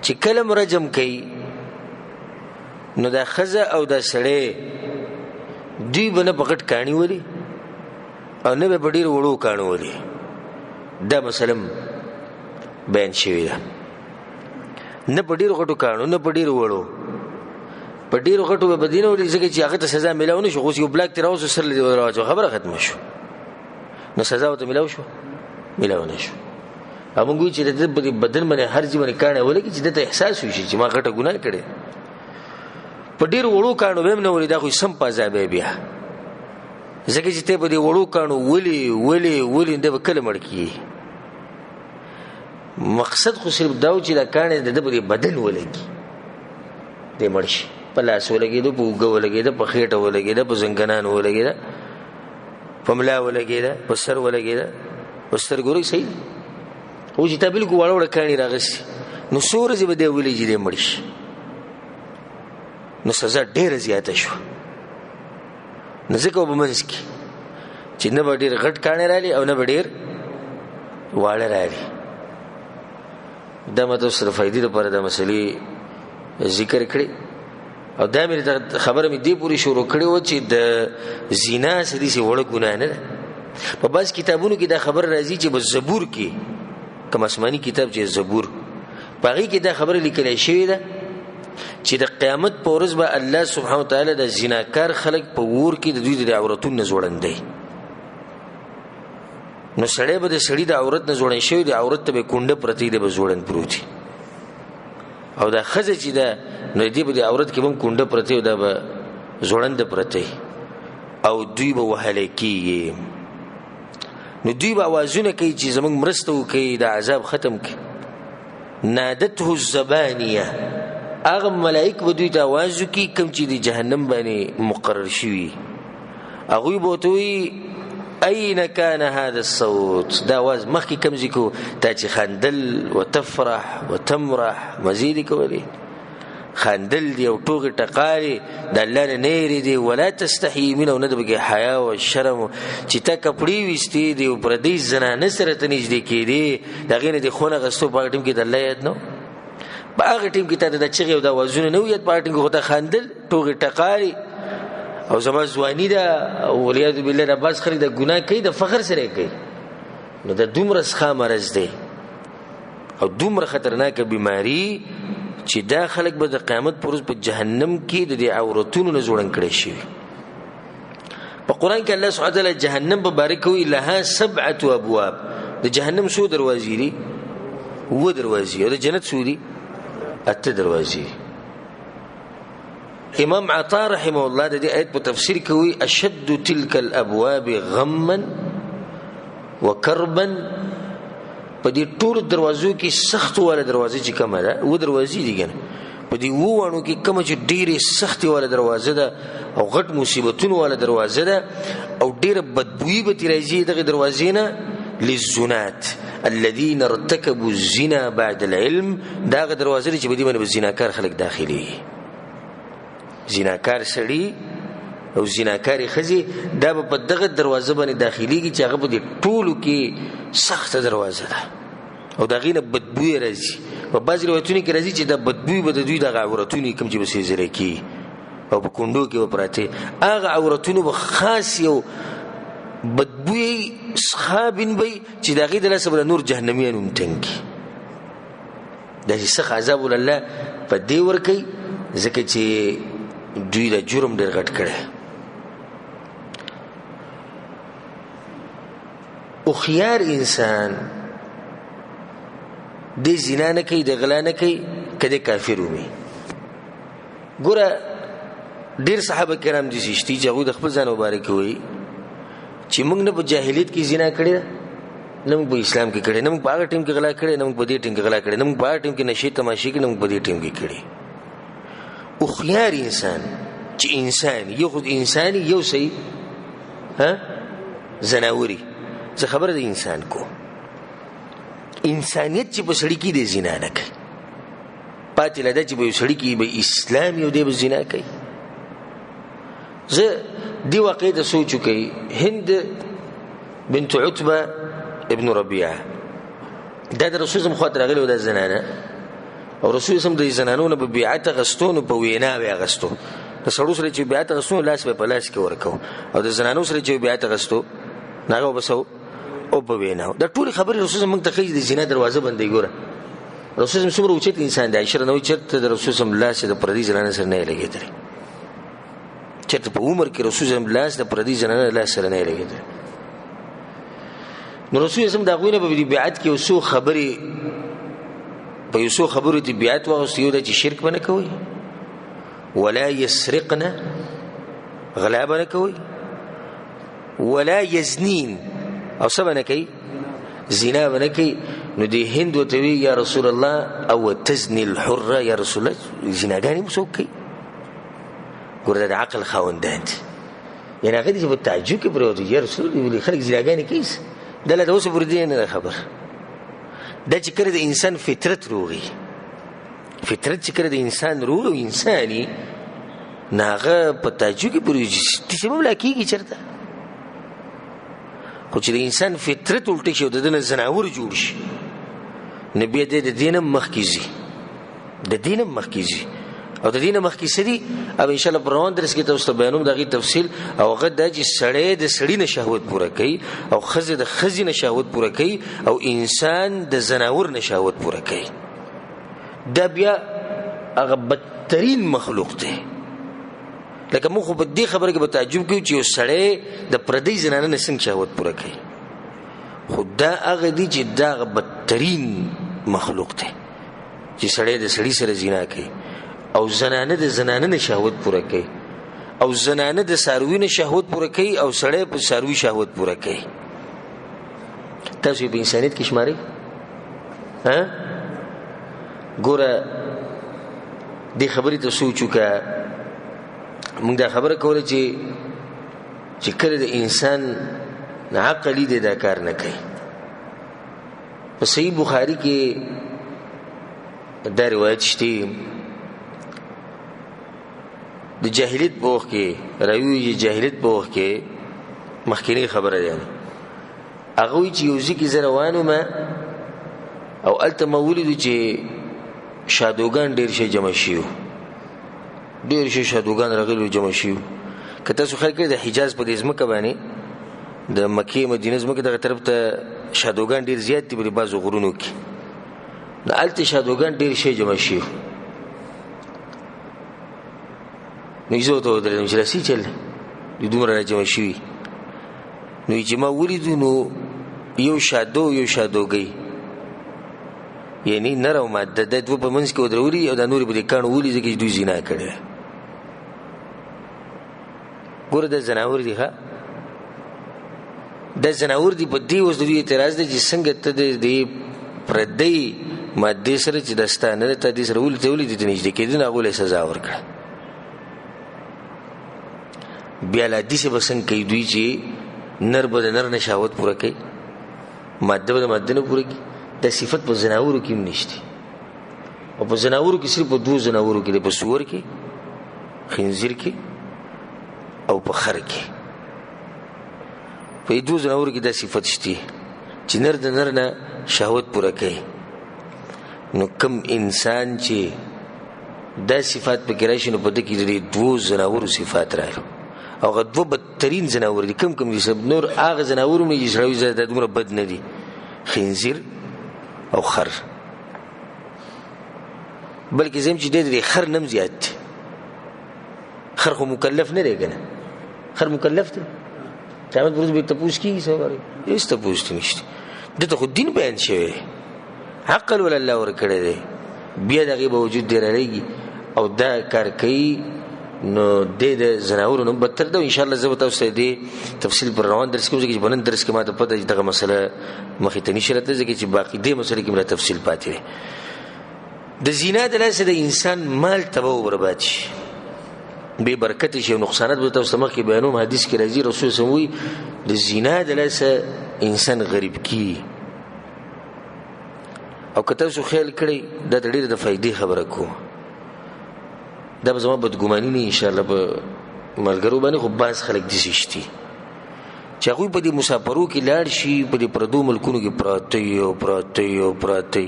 چې کله مرجم کوي نو دا خزه او دا سړی دوی بنه پکټ کانی ولي او نه به ډیر وړو کانو ولي دا مسلم بیان شوی ده نه ډیر غټو کانو نه ډیر وړو په ډیر غټو به بدینه ولي ځکه چې هغه ته سزا ملاونه شو خو یو بلاک تر اوسه سره دی راځو خبره ختم شو نو سزا وته ملاو شو ملاونه شو همغه چې د بدن باندې هر ځای باندې کانه ولي چې د احساس وشي چې ما غټه ګناه کړې په ډیر وړو کانو به نه ولې دا خو سم پازابه بیا ځکه چې ته په دې وړو کانو ولې د کله مړ کی مقصد خو صرف داو چې دا کانه د بدن ولګي د مرشي په لاس ولګي د بوګ ولګي د په خېټه ولګي د په زنګنان ولګي د په ملا ولګي د په سر ولګي د وستر ګوري صحیح او چې تابل کو وړ کانی راغسي نو سور زی بده ولې چې د مرشي نو سزا ډیره زیاته شو نزدیکو بمنس کی چې نه ډیر غټ کانه رالی او نه ډیر واړه رالی دا مته سره فائدې لپاره د مسلې ذکر کړي او دا مې خبره مې دی پوری شروع کړې و چې د زنا سدي سي وړ ګناه نه په بعض کتابونو کې دا خبر راځي چې په زبور کې کوم آسماني کتاب چې زبور باغی کې دا خبره لیکل شوې ده چې د قیامت په ورځ به الله سبحانه وتعالى د زناکار خلق په ور کې د دوی د عورتونو زوړندې نو سړی به د سړی د عورت نه زوړن شوی د عورت ته به کونډه پرتی دی به زوړن پروتي او دا خزه چې دا نو دی به د عورت کې هم کونډه پرتی او دا به زوړند پرتی او دوی به وهل کیږي نو دوی به आवाजونه کوي چې زمونږ مرسته وکړي د عذاب ختم کړي نادته الزبانيه اغه ملائک به دوی ته आवाज کوي کوم چې د جهنم باندې مقرر شوی هغه به توي اين كان هذا الصوت دا आवाज مخکې کم ذکو تا چې خندل وتفرح وتمرح مزید کوي خندل دی او ټوغه ټقاري د الله نه نېری دی ولا تستحي منه ندبګي حیا او شرم چې تا کپړی وستي دی پر دې زنانه سره ته نږدې کېدی دغه نه دی خونه غستو په ټیم کې د الله یاد نو په هغه ټیم کې ته د چغې او د وازونه نو یاد په ټیم کې هوته خندل ټوغه ټقاري او زما ځواني دا ولیاذ بالله د باز خري د ګناه کوي د فخر سره کوي نو د دومره ښه مرز دی او دومره خطرناک بیماری چې دا خلک به د قیامت پر ورځ په جهنم کې د عورتونو نه جوړن کړي شي په قران کې الله سبحانه وتعالى جهنم به بارک وي لها 7 ابواب د جهنم شو دروازې دي و دروازې او د جنت شو دي 8 دروازې امام عطا رحمه الله د دې آیت په تفسیر کوي اشد تلك الابواب غما وكربا په دې ټول دروازو کې سخت واله دروازې چې کومه ده و دروازې دي ګنه په دې وونو کې کوم چې ډېرې سخت واله دروازه ده او غټ مصیبتونو واله دروازه ده او ډېر بدبوئی به راځي دغه دروازې نه للزنات الذين ارتكبوا الزنا بعد العلم داغه دروازې چې په دې باندې زناکار خلک داخلي زناکار سړي او زناکاری خزي دا په دغه دروازه باندې داخليږي چې هغه په دې ټولو کې سخت دروازه ده او دا غینه بدبوئی راځي په بعض روایتونو کې راځي چې دا بدبوئی به د دوی د عورتونو کوم چې وسې زره کی او په کندو کې وپراته هغه عورتونو به خاص یو بدبوئی صحابین به چې دا غي د لسبه نور جهنميان ممتنکی دا چې څه عذاب الله په دې ور کوي ځکه چې دوی د جرم ډېر غټ کړي او خيار انسان د زنا نه کوي د غلا نه کوي کله کافر وي ګوره ډېر صحابه کرام دي چې هغه د خپل ځان مبارک وي چې موږ نه په جاهلیت کې زنا کړی نه موږ په اسلام کې کړی نه موږ په هغه ټیم کې غلا کړی نه موږ په دې ټیم کې غلا کړی نه موږ په هغه ټیم کې نشي تماشې کې نه موږ په دې ټیم کې کړی او خيار انسان چې انسان یو خود انساني یو سي ها زناوري زه خبره د انسان کو انسانيت چې په سړی کې د زنا نه کوي پاتې لده چې په سړی کې به اسلام یو دی به زنا کوي زه دی واقع د سوچ کوي هند بنت عتبه ابن ربيعه دا د رسول الله خاطر غلو د زنانه او رسول الله د زنانو په بیعت غستون په وینا وی غستو د سړو سره چې بیعت غستون لاس په لاس کې ورکو او د زنانو سره چې بیعت غستو ناغه وسو او په وینا د ټول خبرې رسول الله موږ ته خېج د زنا دروازه بندي ګوره رسول الله څومره اوچت انسان دی عائشہ نو چرته د رسول الله لاس د پردي زنانه سره نه لګیدل چرته په عمر کې رسول الله لاس د پردي زنانه لاس سره نه لګیدل نو رسول الله دا غوینه په بیعت کې اوسو خبرې په یوسو خبرو دی بیعت واغستو یو د شرک بنه کوي ولا يسرقنا غلا بنه کوي ولا يزنين او سبنه کوي زنا بنه کوي نو دی هند وتوی یا رسول الله او تزني الحره یا رسول الله زناګانی مسوک کوي ګوره د عقل خاوندان یعنی هغه دې په تعجب کې پروت یا رسول الله خلک زناګانی کوي دله د اوس پر دې نه خبر دا چې کړه د انسان فطرت روغي فطرت چې کړه د انسان روغ او انساني ناغه په تعجب کې پروت چې سبب لکېږي چرته خو چې د انسان فطرت الټی شي د دنه زناور جوړ شي نبی د دینم مخکېږي د دینم مخکېږي او د دې نه مخکې سړي او ان شاء الله پر روان درس کې تاسو ته بیانوم دغه تفصیل او هغه د سړی د سړی نه شهوت پوره کوي او خزه د خزې نه شهوت پوره کوي او انسان د زناور نه شهوت پوره کوي. دا بیا هغه بدترین مخلوق دی. لکه موږ په دې خبره کې به تعجب کوو چې یو سړی د پردی زنانه نه څنګه شهوت پوره کوي، خو دا هغه دی چې دا بدترین مخلوق دی چې سړی د سړی سره زنا کوي او زنانه د زنانه نه شهوت پوره کوي او زنانه د ساروی نه شهوت پوره کوي او سړی په ساروی شهوت پوره کوي. تاسو په انسانیت کې شماري ګوره دې خبرې ته سوچ وکړه. موږ دا خبره کوله چې کله د انسان عقلی دې دا کار نه کوي. په صحیح بخاری کې دا روایت شته د جاهلیت په وخت کې راوی جاهلیت په وخت کې مخکینی خبره ده هغه چې یو ځکه زروانو ما او الته مولید چې شادوغان ډیر شي جمع شيو ډیر شي شادوغان راغلي جمع شيو. کته څو خلک د حجاز په دې ځمکه باندې د مکه مدینه ځمکه دغه طرف ته شادوغان ډیر زیات دي په بعضو غرونو کې د الته شادوغان ډیر شي جمع شيو. نو یزو ته درنه چې راسي چل د دومره جمع شي نو چې ما ولیدو نو یو شادوګي یعنی نرو ماده د دوه په منځ کې ودروري او د نوري په کانو ولې ځکه دوی زنا کړي. ګوره د زناور دي ښا د زناور دي په دې اوس د اعتراض دي چې څنګه ته د پردی ماده سره چې دستانه ته دې سره ولې دي نشته کېدل هغه له سزا ورکړه. بیا لا دې څه بسنګ کوي دوی چې نر به نر نشاوت پوره کوي ماده به ماده نه پوره کوي. د صفت په زناورو کې نشته او په زناورو کې صرف په دوه زناورو کې په سور کې خنزیر کې او په خر کې په دوه زناورو کې د صفت شته چې نر د نر نه شهوت پوره کوي. نو کم انسان چې د صفات په کې راشي نو په دې کې د دوه زناورو صفات راځي او غدوه بدترین زناور دي. کم دي سب نور هغه زناور مې چې شروي زړه دومره بد نه دي خنزیر او خر بلکې زم چې د خر نم زیات دي. خر خو مکلف نه دی کنه خر مکلف دی قیامت پروز به تپوس کیږي سواره هیڅ تپوس نشته دته خو دین بیان شوی عقل ول الله ور کړی دی بیا دغه به وجود دی راځي او دا کار کوي. نو د زناورو نو بدتر ده ان شاء الله زه تاسو ته تفصیل پر روان درس کوم چې بنن درس کې ماته پته دغه مسله مخې ته نشرته ځکه چې باقی د مسلې کې مله تفصیل پاتې د زنا د لاسه د انسان مال تباہ او برباد شي به برکت شي او نقصانات به تاسو مخ کې بیانوم. حدیث کې راځي رسول سموي د زنا د لاسه انسان غریب کی او کته سو خیال کړي د ډېر د فائدې خبره کوم. دا به زما بدګماني نه ان شاء الله به ملګرو باندې خو باز خلک دي شتي چې هغه په دې مسافرو کې لاړ شي په دې پردو ملکونو کې پراته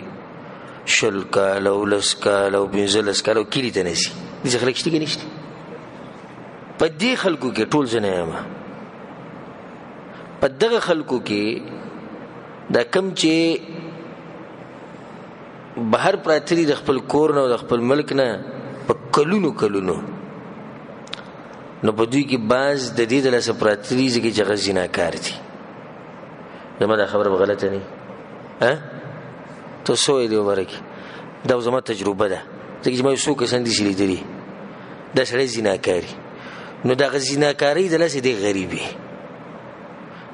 شل کال او لس کال او بنزلس کال او کلی ته نشي دي خلک شتي کې نشته. په دې خلکو کې ټول ځنه ما په دغه خلکو کې دا کم چې بهر پراتري د خپل کور نه او د خپل ملک نه په کلونو نو په دوی کې باز د دې د لاسه پراتري ځکه چې غزینا کار دي. زما دا خبره غلطه نه ته سوې دی ورکی دا زما تجربه ده ځکه چې ما یو څوک سندې شلې دي دا سړی زنا کوي نو دا غزینا کوي د لاسه دی غریبي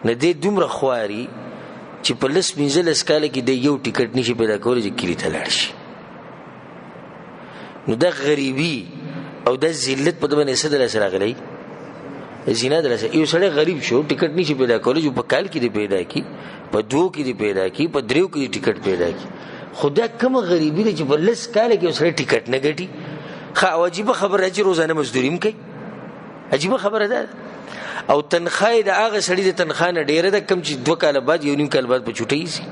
نه دی دومره خواري چې په لس منځلس کال کې د یو ټیکټ نشي پیدا کولای چې کلی ته لاړ شي. نو دا غریبي او دا ذلت په دغه نسد له سره غلي زینا دلته یو سړی غریب شو ټیکټ نشي پیدا کولای چې په کال کې دی پیدا کی په دوه کې دی پیدا کی په دریو کې دی ټیکټ پیدا کی. خدا کوم غریبي دی چې په لس کال کې سړی ټیکټ نه ګټي. خا واجب خبره چې روزانه مزدوریم کوي عجیب خبره ده او تنخواه د هغه سړی د تنخواه نه ډیره ده کم چې 2 کال بعد یو نیم کال بعد په چټي سي.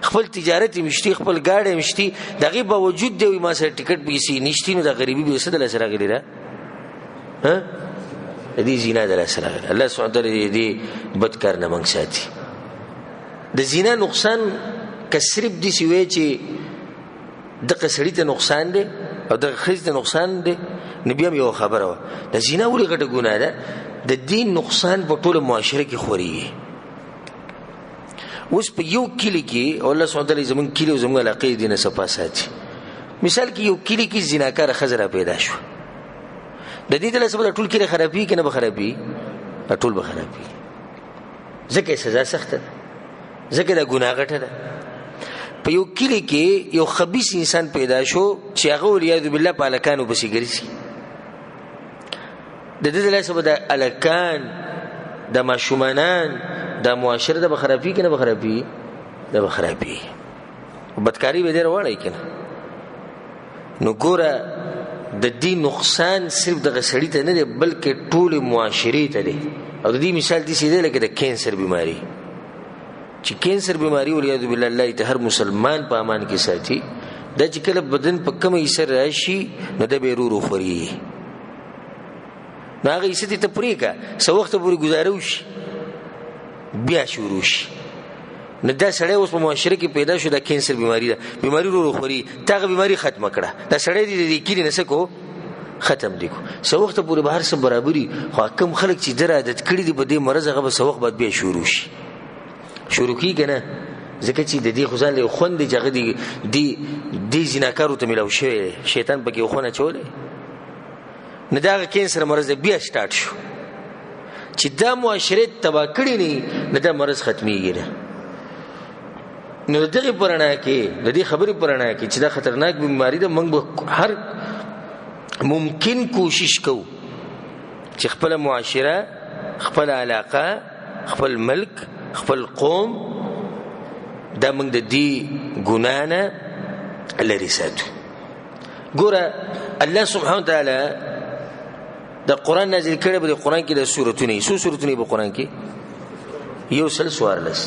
خپل تجارت مشتي خپل گاډي مشتي دغه باوجود دی ما سره ټیکټ پیسې نشتی نو د غریبي به سره سره غلی را ها دې زینا در سره الله سبحانه وتعالى دې بدکار نه منګ ساتي د زینا نقصان کسرب دي سوي چې د قصړی ته نقصان دی او د خرج ته نقصان دی نبی هم یو خبره و د زینا ولې غټه ګناه ده د دین نقصان په ټول معاشره کې خوري اوس په یو کلی کې الله سبحانه وتعالى زمون کلی او زمون علاقې دینه صفه ساتي مثال کې یو کلی کې زناکار خزر پیدا شو د دې له سبب ټول کلی خرابي کنه به خرابي ټول به خرابي ځکه سزا سخته ده ځکه د ګناه غټه ده په یو کلی کې یو خبيث انسان پیدا شو چې هغه ولید بالله په الکانو بسې ګرځي د دې له سبب د الکان د ماشومانان د معاشره د بخرابي کنه بخرابي د بخرابي بدکاری به ډیر وړي کنه نو ګوره د دې نقصان صرف د غسړی ته نه دی بلکې ټول معاشري ته دی او د دې مثال دي سیده لکه د کینسر بیماری چې کینسر بیماری ولید بالله الله ته هر مسلمان په امان کې ساتي د چې کله بدن په کومه یې راشي نو د بیرورو خوري ناغه یې ستې ته پریکا سو وخت پورې گزارو شي بیا شروع شي نو دا سړی اوس په معاشره کې پیدا شو د کینسر بیماری ده بیماری ورو خوري تاغه بیماری ختمه کړه دا سړی دې کلی نسکو ختم دی کو سو وخت پورې بهر سره برابرۍ خو کم خلک چې در عادت کړي دي په دې مرز هغه سو وخت بعد بیا شروع شي شروع کیږي نه ځکه چې د دې خزان له خوند جګه دی زناکارو ته ملو شوی شیطان پکې خونه چولې نه دا کینسر مرز بیا سٹارټ شو چې دا معاشره تبا کړی نه دا مرز ختميږي نه نو دغه پرانا کې د دې خبرې پرانا کې چې دا خطرناک بیماری ده موږ هر ممکن کوشش کوو چې خپل معاشره خپل علاقه خپل ملک خپل قوم دا موږ د دې ګنا نه لري ساتو ګوره الله سبحانه وتعالى د قران نازل کړي په قران کې د سورتونه په قران کې یو سل سوارلس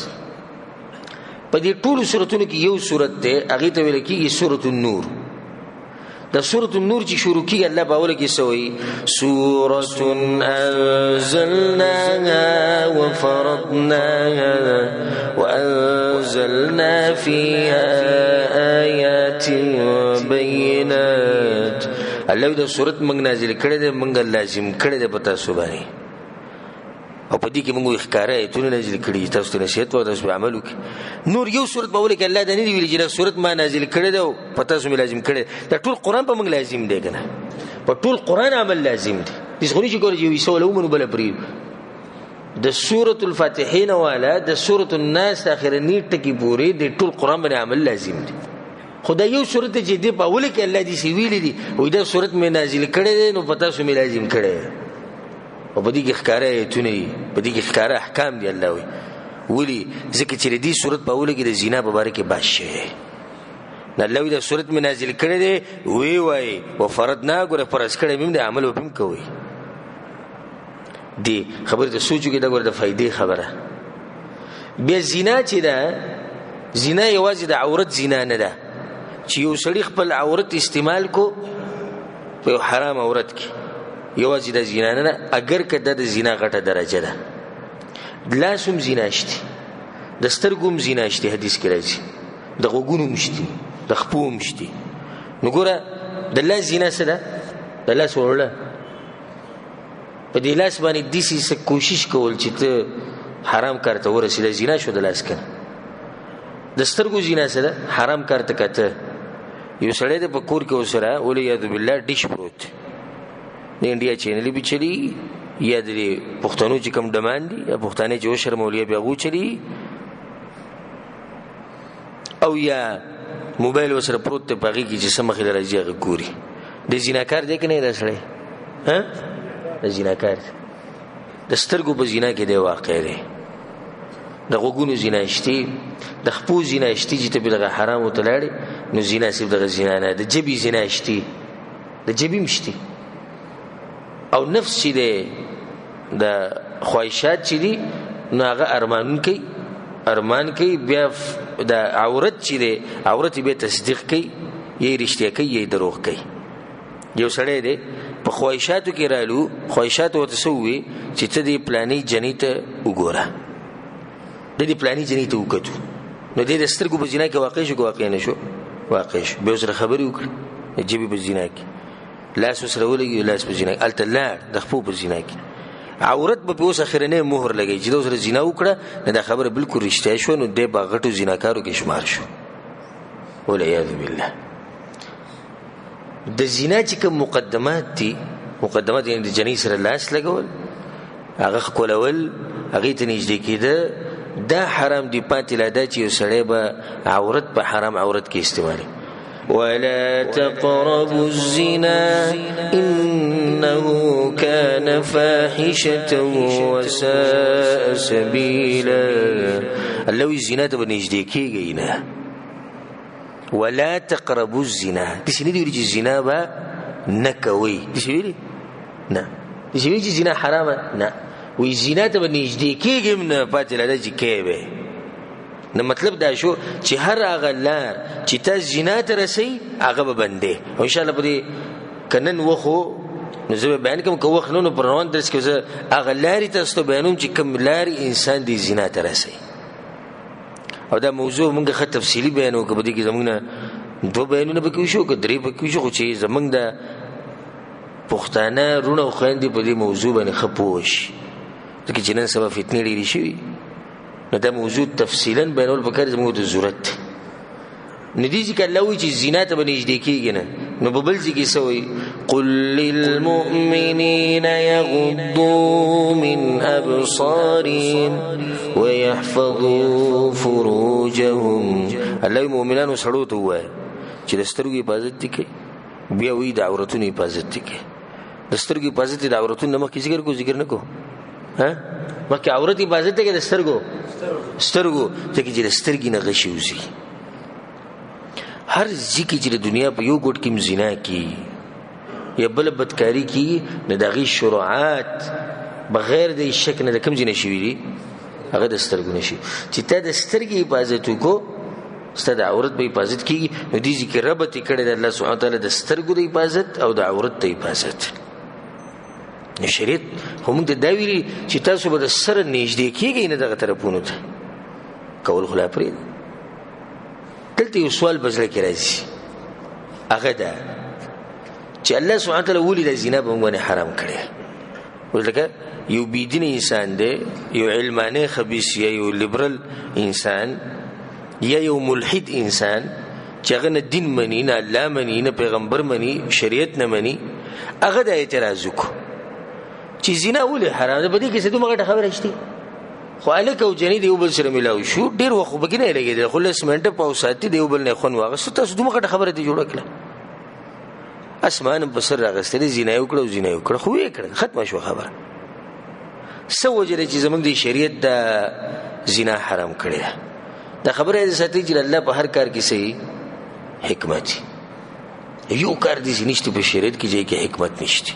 په دې ټول سورتونو کې یو سورت ده هغه ته ویل کېږي سورۃ النور د سورۃ النور چې شروع کیږي الله باور کې سوې سورۃ انزلناها وفرضناها وانزلنا فيها آيات بينات الله د سورۃ موږ نازل کړي ده موږ لازم کړي ده پتا سو باندې او په دې کې موږ ښکارا ایتونه نازل کړي تاسو ته نصیحت او تاسو عمل وکړئ نور یو سورۃ په ولکه الله د نه ویل چې سورۃ ما نازل کړي ده پتا سو لازم کړي دا ټول قران په موږ لازم دی کنه په ټول قران عمل لازم دی هیڅ خوري چې ګورې یو سوال ومنو بل پری د سورۃ الفاتحین والا د سورۃ الناس اخرنی ټکی پوری د ټول قران باندې عمل لازم دی خدای یو سورۃ چې دی په ولکه الله دې سی ویل دي وې دا سورۃ مې نازل کړي ده نو پتا سو لازم کړي او په دې کې ښکارا ایتونه په دې کې ښکارا احکام دی الله وی ځکه چې دې صورت په اوله کې د زنا په اړه کې باشه نه الله دې صورت مې نازل کړي دی وی او فرضنا ګره فرض کړي مې د عمل وبم کوي دی خبره ته سوچو کې دا ګره د فائدې خبره بیا زنا چې دا زنا یوازې د عورت زنا نه ده چې یو سړی خپل عورت استعمال کو په حرام عورت کې یوازې د زنا نه اگر کده د زنا غټه درجه ده لاسم زنا شته د سترګوم زنا شته حدیث کې راځي د غوګونو مشتي د خپو مشتي نو ګوره د لاس زنا څه ده د لاس ورله په دې لاس باندې د سې کوشش کول چې ته حرام کار ته ورسېږي زنا شو د لاس کنه د سترګو زنا څه ده حرام کار ته کته یو سړی د پکور کې وسره ولې یاد بالله ډیش پروت د انډیا چینل به چلی یا د پښتنو چې کوم ډمان دي یا پښتانه جو شرم ولیا بیا غو چلی او یا موبایل وسره پروت ته پغی کې چې سمخ لري ګوري د زیناکار دی کنه دا سړی ها د زیناکار د سترګو په زینا کې دی واقع دی د غوګونو زینا شتي د خپو زینا شتي چې ته بلغه حرام وتلاړي نو زینا سیب دغه زینا نه د جبي زینا شتي د جبي مشتي او نفس چې دی د خواهشات چې دی نو هغه ارمانون کوي ارمان کوي بیا د عورت چې دی عورت به تصدیق کوي یې رښتیا کوي یې دروغ کوي. یو سړی دی په خواهشاتو کې رالو خواهشات ورته سوي چې ته دې پلاني جنې ته وګوره د دې پلاني جنې ته وکړو نو دې د سترګو په زنا کې واقع شو واقع نه شو واقع شو به سره خبرې وکړي جيبي په زنا کې لاس سره ولګي لاس په زنا الته لا د خپل په زنا کې عورت به اوس اخرنه مهر لګي چې دوسر زنا وکړه نه دا خبره بالکل رښتیا شو نو د باغټو زناکارو کې شمار شو والعياذ بالله. د زنا چې کوم مقدمات دي مقدمات یې د جنې سره لاس لګول هغه کولول هغه ته نږدې کېده دا حرام دی پاتې لا دا چې یو سړی به عورت په حرام عورت کې استعمالي. ولا تقربوا الزنا إنه كان فاحشة وساء سبيلا. الله الزنا ته نږدې کېږئ نه ولا تقربوا الزنا دې نه دی ویلي چې زنا به نه کوئ دې ویلي نه دې ویلي چې زنا حرامه نه وی زنا ته نږدې کېږم نه پاتې لا دا چې کوي نو مطلب دا شو چې هر هغه لار چې تاسو زنا ته رسئ هغه به بندې او ان شاء الله په کنن وخو نو زه بیان کوم کو وخت نو پر روان درس کې زه هغه لارې تاسو ته بیانوم چې کوم لارې انسان دی زنا ته رسئ او دا موضوع موږ خه تفصیلی بیانو کې بده کې زمونږ دوه بیانونه به کوي شو که درې به کوي شو چې زمونږ د پښتانه رونه خويندې په دې موضوع باندې خپوش ځکه چې نن سبا فتنې ډېرې شوي نو دا موضوع تفصیلا بیانول پکار زموږ د ضرورت ندی چې الله وی چې زنا ته نږدې کېږي نه نو په بل ځای کې سوی قل للمؤمنین یغضوا من ابصارهم ويحفظوا فروجهم. الله مؤمنانو سړو ته وایي چې د سترګو حفاظت وکړي بیا وی د عورتونو حفاظت وکړي. د سترګو حفاظت د عورتونو مخکې ذکر نه کو ها مکه عورت حفاظت ته د سترګو ته کې چې سترګې نه غشي وزي هر ځکه چې د دنیا په یو ګډ کې زنا کی یا بل بدکاری کی نه دغه شروعات بغیر د شک نه کوم زنا شي وي هغه د سترګو نشي چې ته د سترګې حفاظت وکړو ستاسو د عورت به حفاظت کیږي نو دې ذکر ربط کړي د الله سبحانه وتعالى د سترګو د حفاظت او د عورت د حفاظت. شریعت هم د دا ویلي چې تاسو به د سره نږدې کېږئ نه دغه طرفونو ته کول خلا پرې دلته یو سوال بزړه کې راځي هغه دا چې الله سبحانه وتعالى ولې د زنا په باندې حرام کړی ولکه یو بيدین انسان دی یو علمانه خبيث یو لیبرل انسان یا یو ملحد انسان چې هغه نه دین مني نه الله مني نه پیغمبر مني شریعت نه مني هغه د اعتراض وکړي چې زنا ولې حرام ده بده کې څه دومره خبره شته خو الک او جنې دی وبل سره ملاوي شو ډیر وخت بګینه لګیدل خلاص منټه پاوساتي دی وبل نه خون واغسته تاسو دومره خبره دی جوړه کړه اسمان بسر راغستې زنا یو کړو خو یې کړ ختمه شو خبره سو وجره چې زمونږ د شریعت د زنا حرام کړی دا خبره دې ساتي چې الله په هر کار کې صحیح حکمت یو کار دې نشته په شریعت کې چې حکمت نشته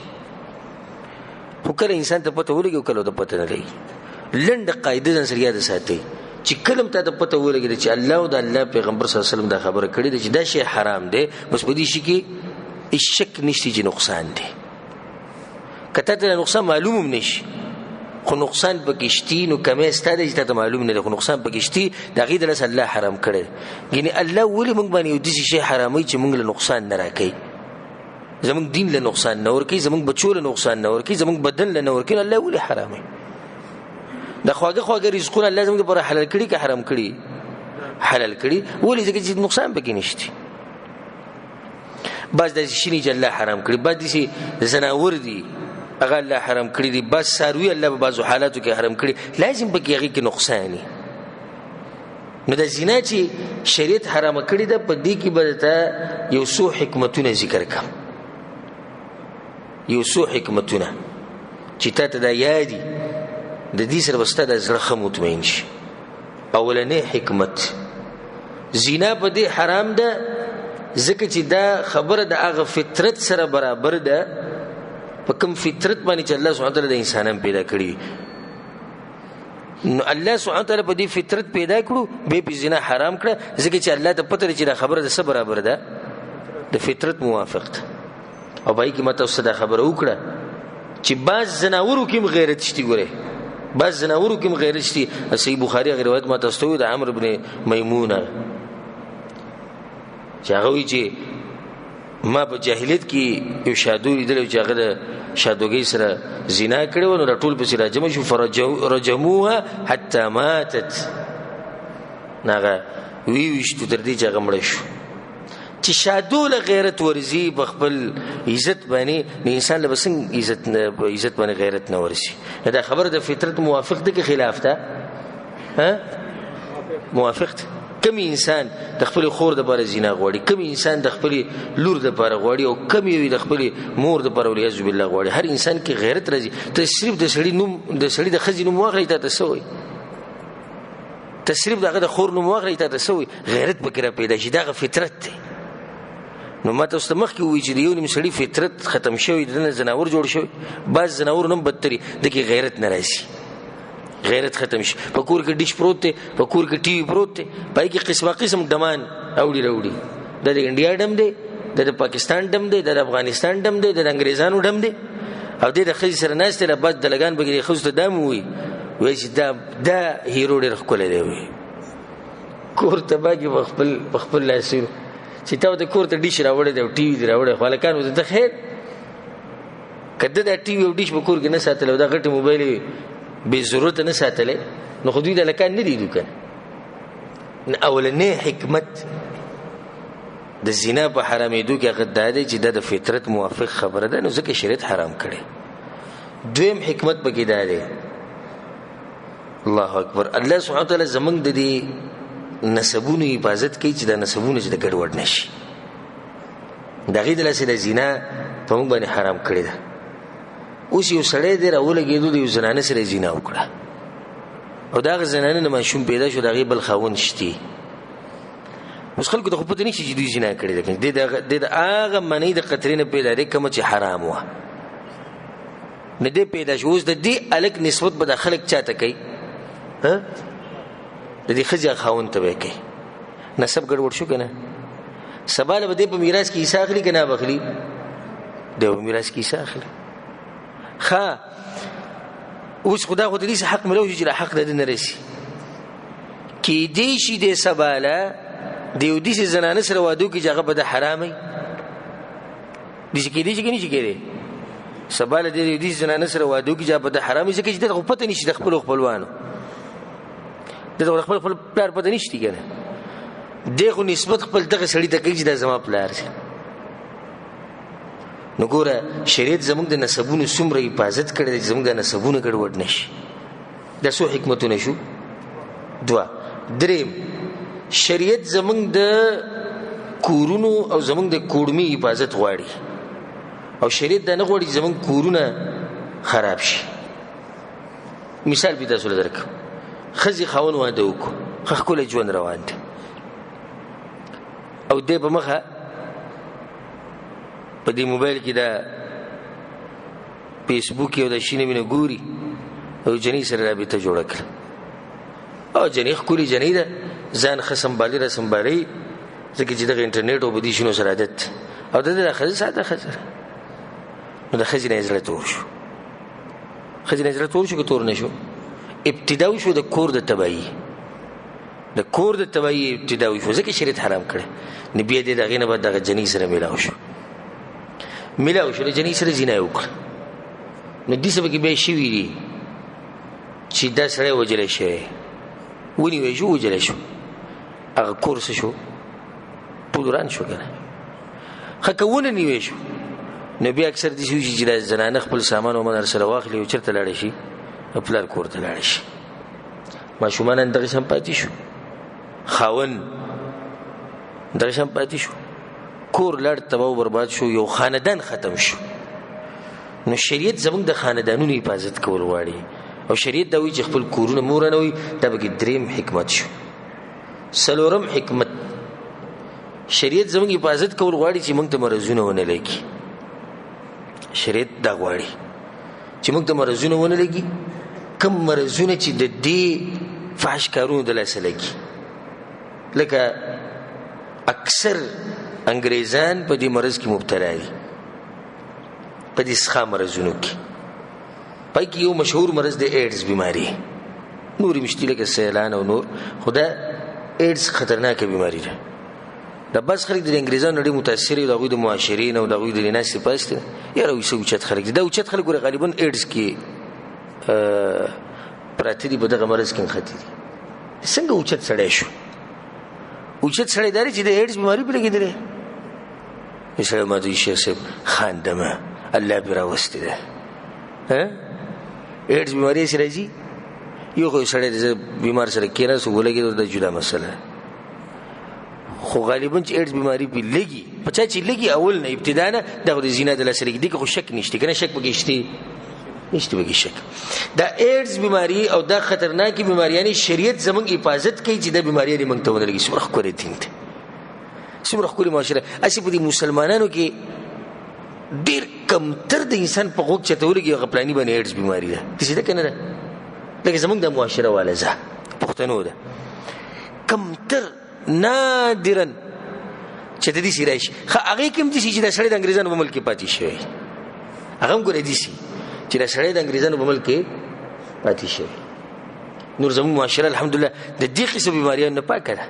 خو کله انسان ته پته ولګي او کله ته پته نه لګي لنډ قاعده ځان سره یاد ساتي چې کلم ته پته ولګي چې الله او د الله پیغمبر صلی الله علیه وسلم دا خبره کړې ده چې دا شی حرام دی بس په دې شي کې شک نشته چې نقصان دی کته ته نقصان معلوم نشي خو نقصان پکشتي نو کمه ستاده چې ته معلوم نه ده خو نقصان پکشتي دا غي د الله حرام کړي یعنی الله ولي موږ باندې یو دي شی حرامي چې موږ له نقصان نه راکړي زمونږ دین له نقصان نه ورکی زمونږ بچو له نقصان نه ورکی زمونږ بدن له نه ورکی الله ولي حرامي د خواږه رزقونه الله زمونږ پر حلال کړي که حرام کړي حلال کړي ولي ځکه چې نقصان پکې نشته بس د شینی چې الله حرام کړي بعد دي زناور دي هغه الله حرام کړی دي بس ساروی الله په بعضو حالاتو کې حرام کړی لازم پکې هغه کې نقصان نو د زنا چې شریعت حرام کړی ده په دې کې بدته یو څو حکمتونه ذکر کړم یو څو حکمتونه چې ته دا یادي د دې سره واستاد زړه مطمئن شي. اولنې حکمت زنا په دې حرام ده ځکه چې دا خبره د هغه فطرت سره برابر ده په کوم فطرت باندې چې الله سبحانه وتعالی د انسانان پیدا کړی نو الله سبحانه وتعالی په دې فطرت پیدا کړو به په زنا حرام کړه ځکه چې الله ته پته چې دا خبره د څه برابر ده د فطرت موافق ده او پای کې ماته اوس دا خبره وکړه چې بعض زناورو کې غیرت شتي ګوره بعض زناورو کې غیرت شتي صحیح بخاری غیر روایت ماته استوي د عمرو بن میمونه چې هغه وی چې ما په جاهلیت کې یو شادو لیدل چې هغه د شادوګي سره زنا کړو نو ټول په سره جمع شو فرجموها حتى ماتت ناغه ویشتو تر دې چې هغه مړ شو چې شادو له غیرت ورزي بخبل عزت باندې انسان له بسنګ عزت باندې غیرت نه ورسي دا خبره د فطرت موافق ده کې خلاف ده ها موافق ده کم انسان د خپل خور د بار زنا غوړي کم انسان د خپل لور د بار غوړي او کم یو د خپل مور د بار ولې بالله غوړي هر انسان کې غیرت راځي تصریف د سړی نوم د سړی د خزي نوم واخلي ته تسوي تصریف دغه د خور نوم واخلي ته تسوي غیرت بکره پیدا شي دغه فطرت دی نو ماته واست مخ کې وی چې یو نیم سړی فطرت ختم شوی د زناور جوړ شوی بعض زناور نوم بدتري د کې غیرت ناراضي غیرت ختم شي په کور کې ډیش پروت دی په کور کې ټي وي پروت دی پای کې قسمه قسم ډمان اوړي راوړي د انډیا ډم دی د پاکستان ډم دی د افغانستان ډم دی د انګريزانو ډم دی او د خځې سره ناشته له بد دلګان بګي خو ته دام وي وای چې دا هیرو ډېر خپل دی وي کور ته باګي خپل لاسو چې تا د کور ته ډیش راوړې دی ټي وي راوړې خلکانو ته خیر کده دا ټي وي او ډیش په کور کې نه ساتل دا غټ موبایل به ضرورت نه ساتلې نو خو دوی د لکان نه دیدو کنه اولنې حکمت د زنا په حرامېدو کې هغه ده چې د فطرت موافق خبره ده نو ځکه شریعت حرام کړي دویم حکمت پکې ده الله اکبر الله سبحانه وتعالی زمنګ د دې نسبونو حفاظت کوي چې د نسبونو چې د ګډوډ نشي دغه د لاسه د زنا په موږ باندې حرام کړی ده اوس یو سړی دی راولګېدو د یو زنانه سره زنا وکړه او دا زنانه نه ماشوم پیدا شو دغه بل خاوند شتي اوس خلکو ته پته نشي چې دوی زنا کړی ده د هغه منی د قطرینه پیدا لري کوم چې حرام و نه دی پیدا شو اوس د دې الک نسبت به د خلک چاته کوي ها د دې خځه خاوند ته کوي نسب ګډوډ شو کنه سباله به د په میراث کې حصہ اخلي کنه بخلي د میراث کې حصہ اخلي خا اوس خدا خو دې حق ملو چې حق د نه رسي کې دې شي د سباله دیو دې زنانه سره وادو کې جګه به د حرامي دې کې دې کې نشي کېږي سباله دې زنانه سره وادو کې جګه به د حرامي ځکه چې د پته نشي د خپلوانو د خپل پلار پته نشي کنه دغه نسبت خپل دغه سړی ته کوي چې د زما پلار دی نو ګوره شریعت زموږ د نسبونو څومره حفاظت کړي زموږ د نسبونو ګډوډ نشي د سو حکمتونه شو دوا دریم شریعت زموږ د کورونو او زموږ د کوړمي حفاظت غواړي او شریعت دا نه غواړي زموږ کورونه خراب شي مثال به تاسو درکم خزي خاون واده وکړو خخ کول ژوند روان دي او دې په مخه په دې موبایل کې دا فیسبوک یو د شینې مینه ګوري او جنې سره رابطه جوړ کړ او جنې خولي جنې ده ځان خصم بالي رسم بالي ځکه چې د انټرنیټ او بدی شنو سره عادت او د خزي ساده خزر نو د خزي نه زړه تور شو خزي نه زړه تور شو که تور نشو ابتداوي شو د کور د تبعی ابتداوي شو ځکه شریعت حرام کړي نبی دې دغه نه بعد دغه جنې سره ملاو شو د جنې سره زنا وکړه نو دې سبب کې به شي ویلي چې دا سره وجلې شي ونی وې شو وجلې شو هغه کورس شو پودران شو کنه خکونه نیوي شو نبی اکثر دي چې د زنانه خپل سامان او منر سره واخلي او چرته لاړ شي خپل کور ته لاړ شي ماشومان اندغه شم پاتې شو خاون دغه شم پاتې شو کور لړ تباہ برباد شو یو خاندان ختم شو نو شریعت زموږ د خاندانونو حفاظت کول غواړي او شریعت دا وی چې خپل کورونه مورنه وي دا به دریم حکمت شو سلورم حکمت شریعت زموږ حفاظت کول غواړي چې موږ ته مرزونه ونه لګي شریعت دا غواړي چې موږ ته مرزونه ونه لګي کم مرضونه چې د دې فحش کارونو د لاسه لګي لکه اکثر انګریزان په دې مرض کې مبتلا دي په دې څخه مرضونو کې پای کې یو مشهور مرض د ایډز بیماری نورې مشتي لکه سیلان او نور خدا ایډز خطرناکه بیماری ده دا بس خلک د انګریزانو ډېر متاثر دي دغوی د معاشرین او دغوی د ناس پاست یاره وسه اوچت خلک دي دا اوچت خلک غالبا ایډز کې پراته دي په دغه مرض کې خطر دي څنګه اوچت سړی شو اوچت سړی داري چې د ایډز بیماری په لګیدره مثلا ما دوی شیخ صاحب خاندمه الله برا وسته ده ها ایډز بیماری سره جی یو خو سړی بیمار سره کېنه سو ولګي د جدا مسله خو غالبا چې ایډز بیماری په لګي پچا چې لګي اول نه ابتدا نه دغه زینه د لسره دي خو شک نشته کنه شک بګشتي نشته بګی شک دا ایډز بیماری او دا خطرناکي بیماری یعنی شریعت زمونږ حفاظت کوي چې د بیماری لري مونږ ته ونلګي سمره کوي دین ته سمره کوي معاشره اسی په دې مسلمانانو کې ډیر کم تر د انسان په غوږ چتولګي غپلانی باندې ایډز بیماری ده څه ده کنه لکه زمونږ د معاشره والا ځه پښتنو ده کم تر نادرا چې د دې سیرایش خو هغه کوم دي چې د سړی د انګریزانو په ملک کې پاتې شوی هغه هم ګورې دي چې د سړی د انګریزانو په ملک کې پاتې شوی نور زموږ معاشره الحمدلله د دې قسم بیماریانو نه پاکه ده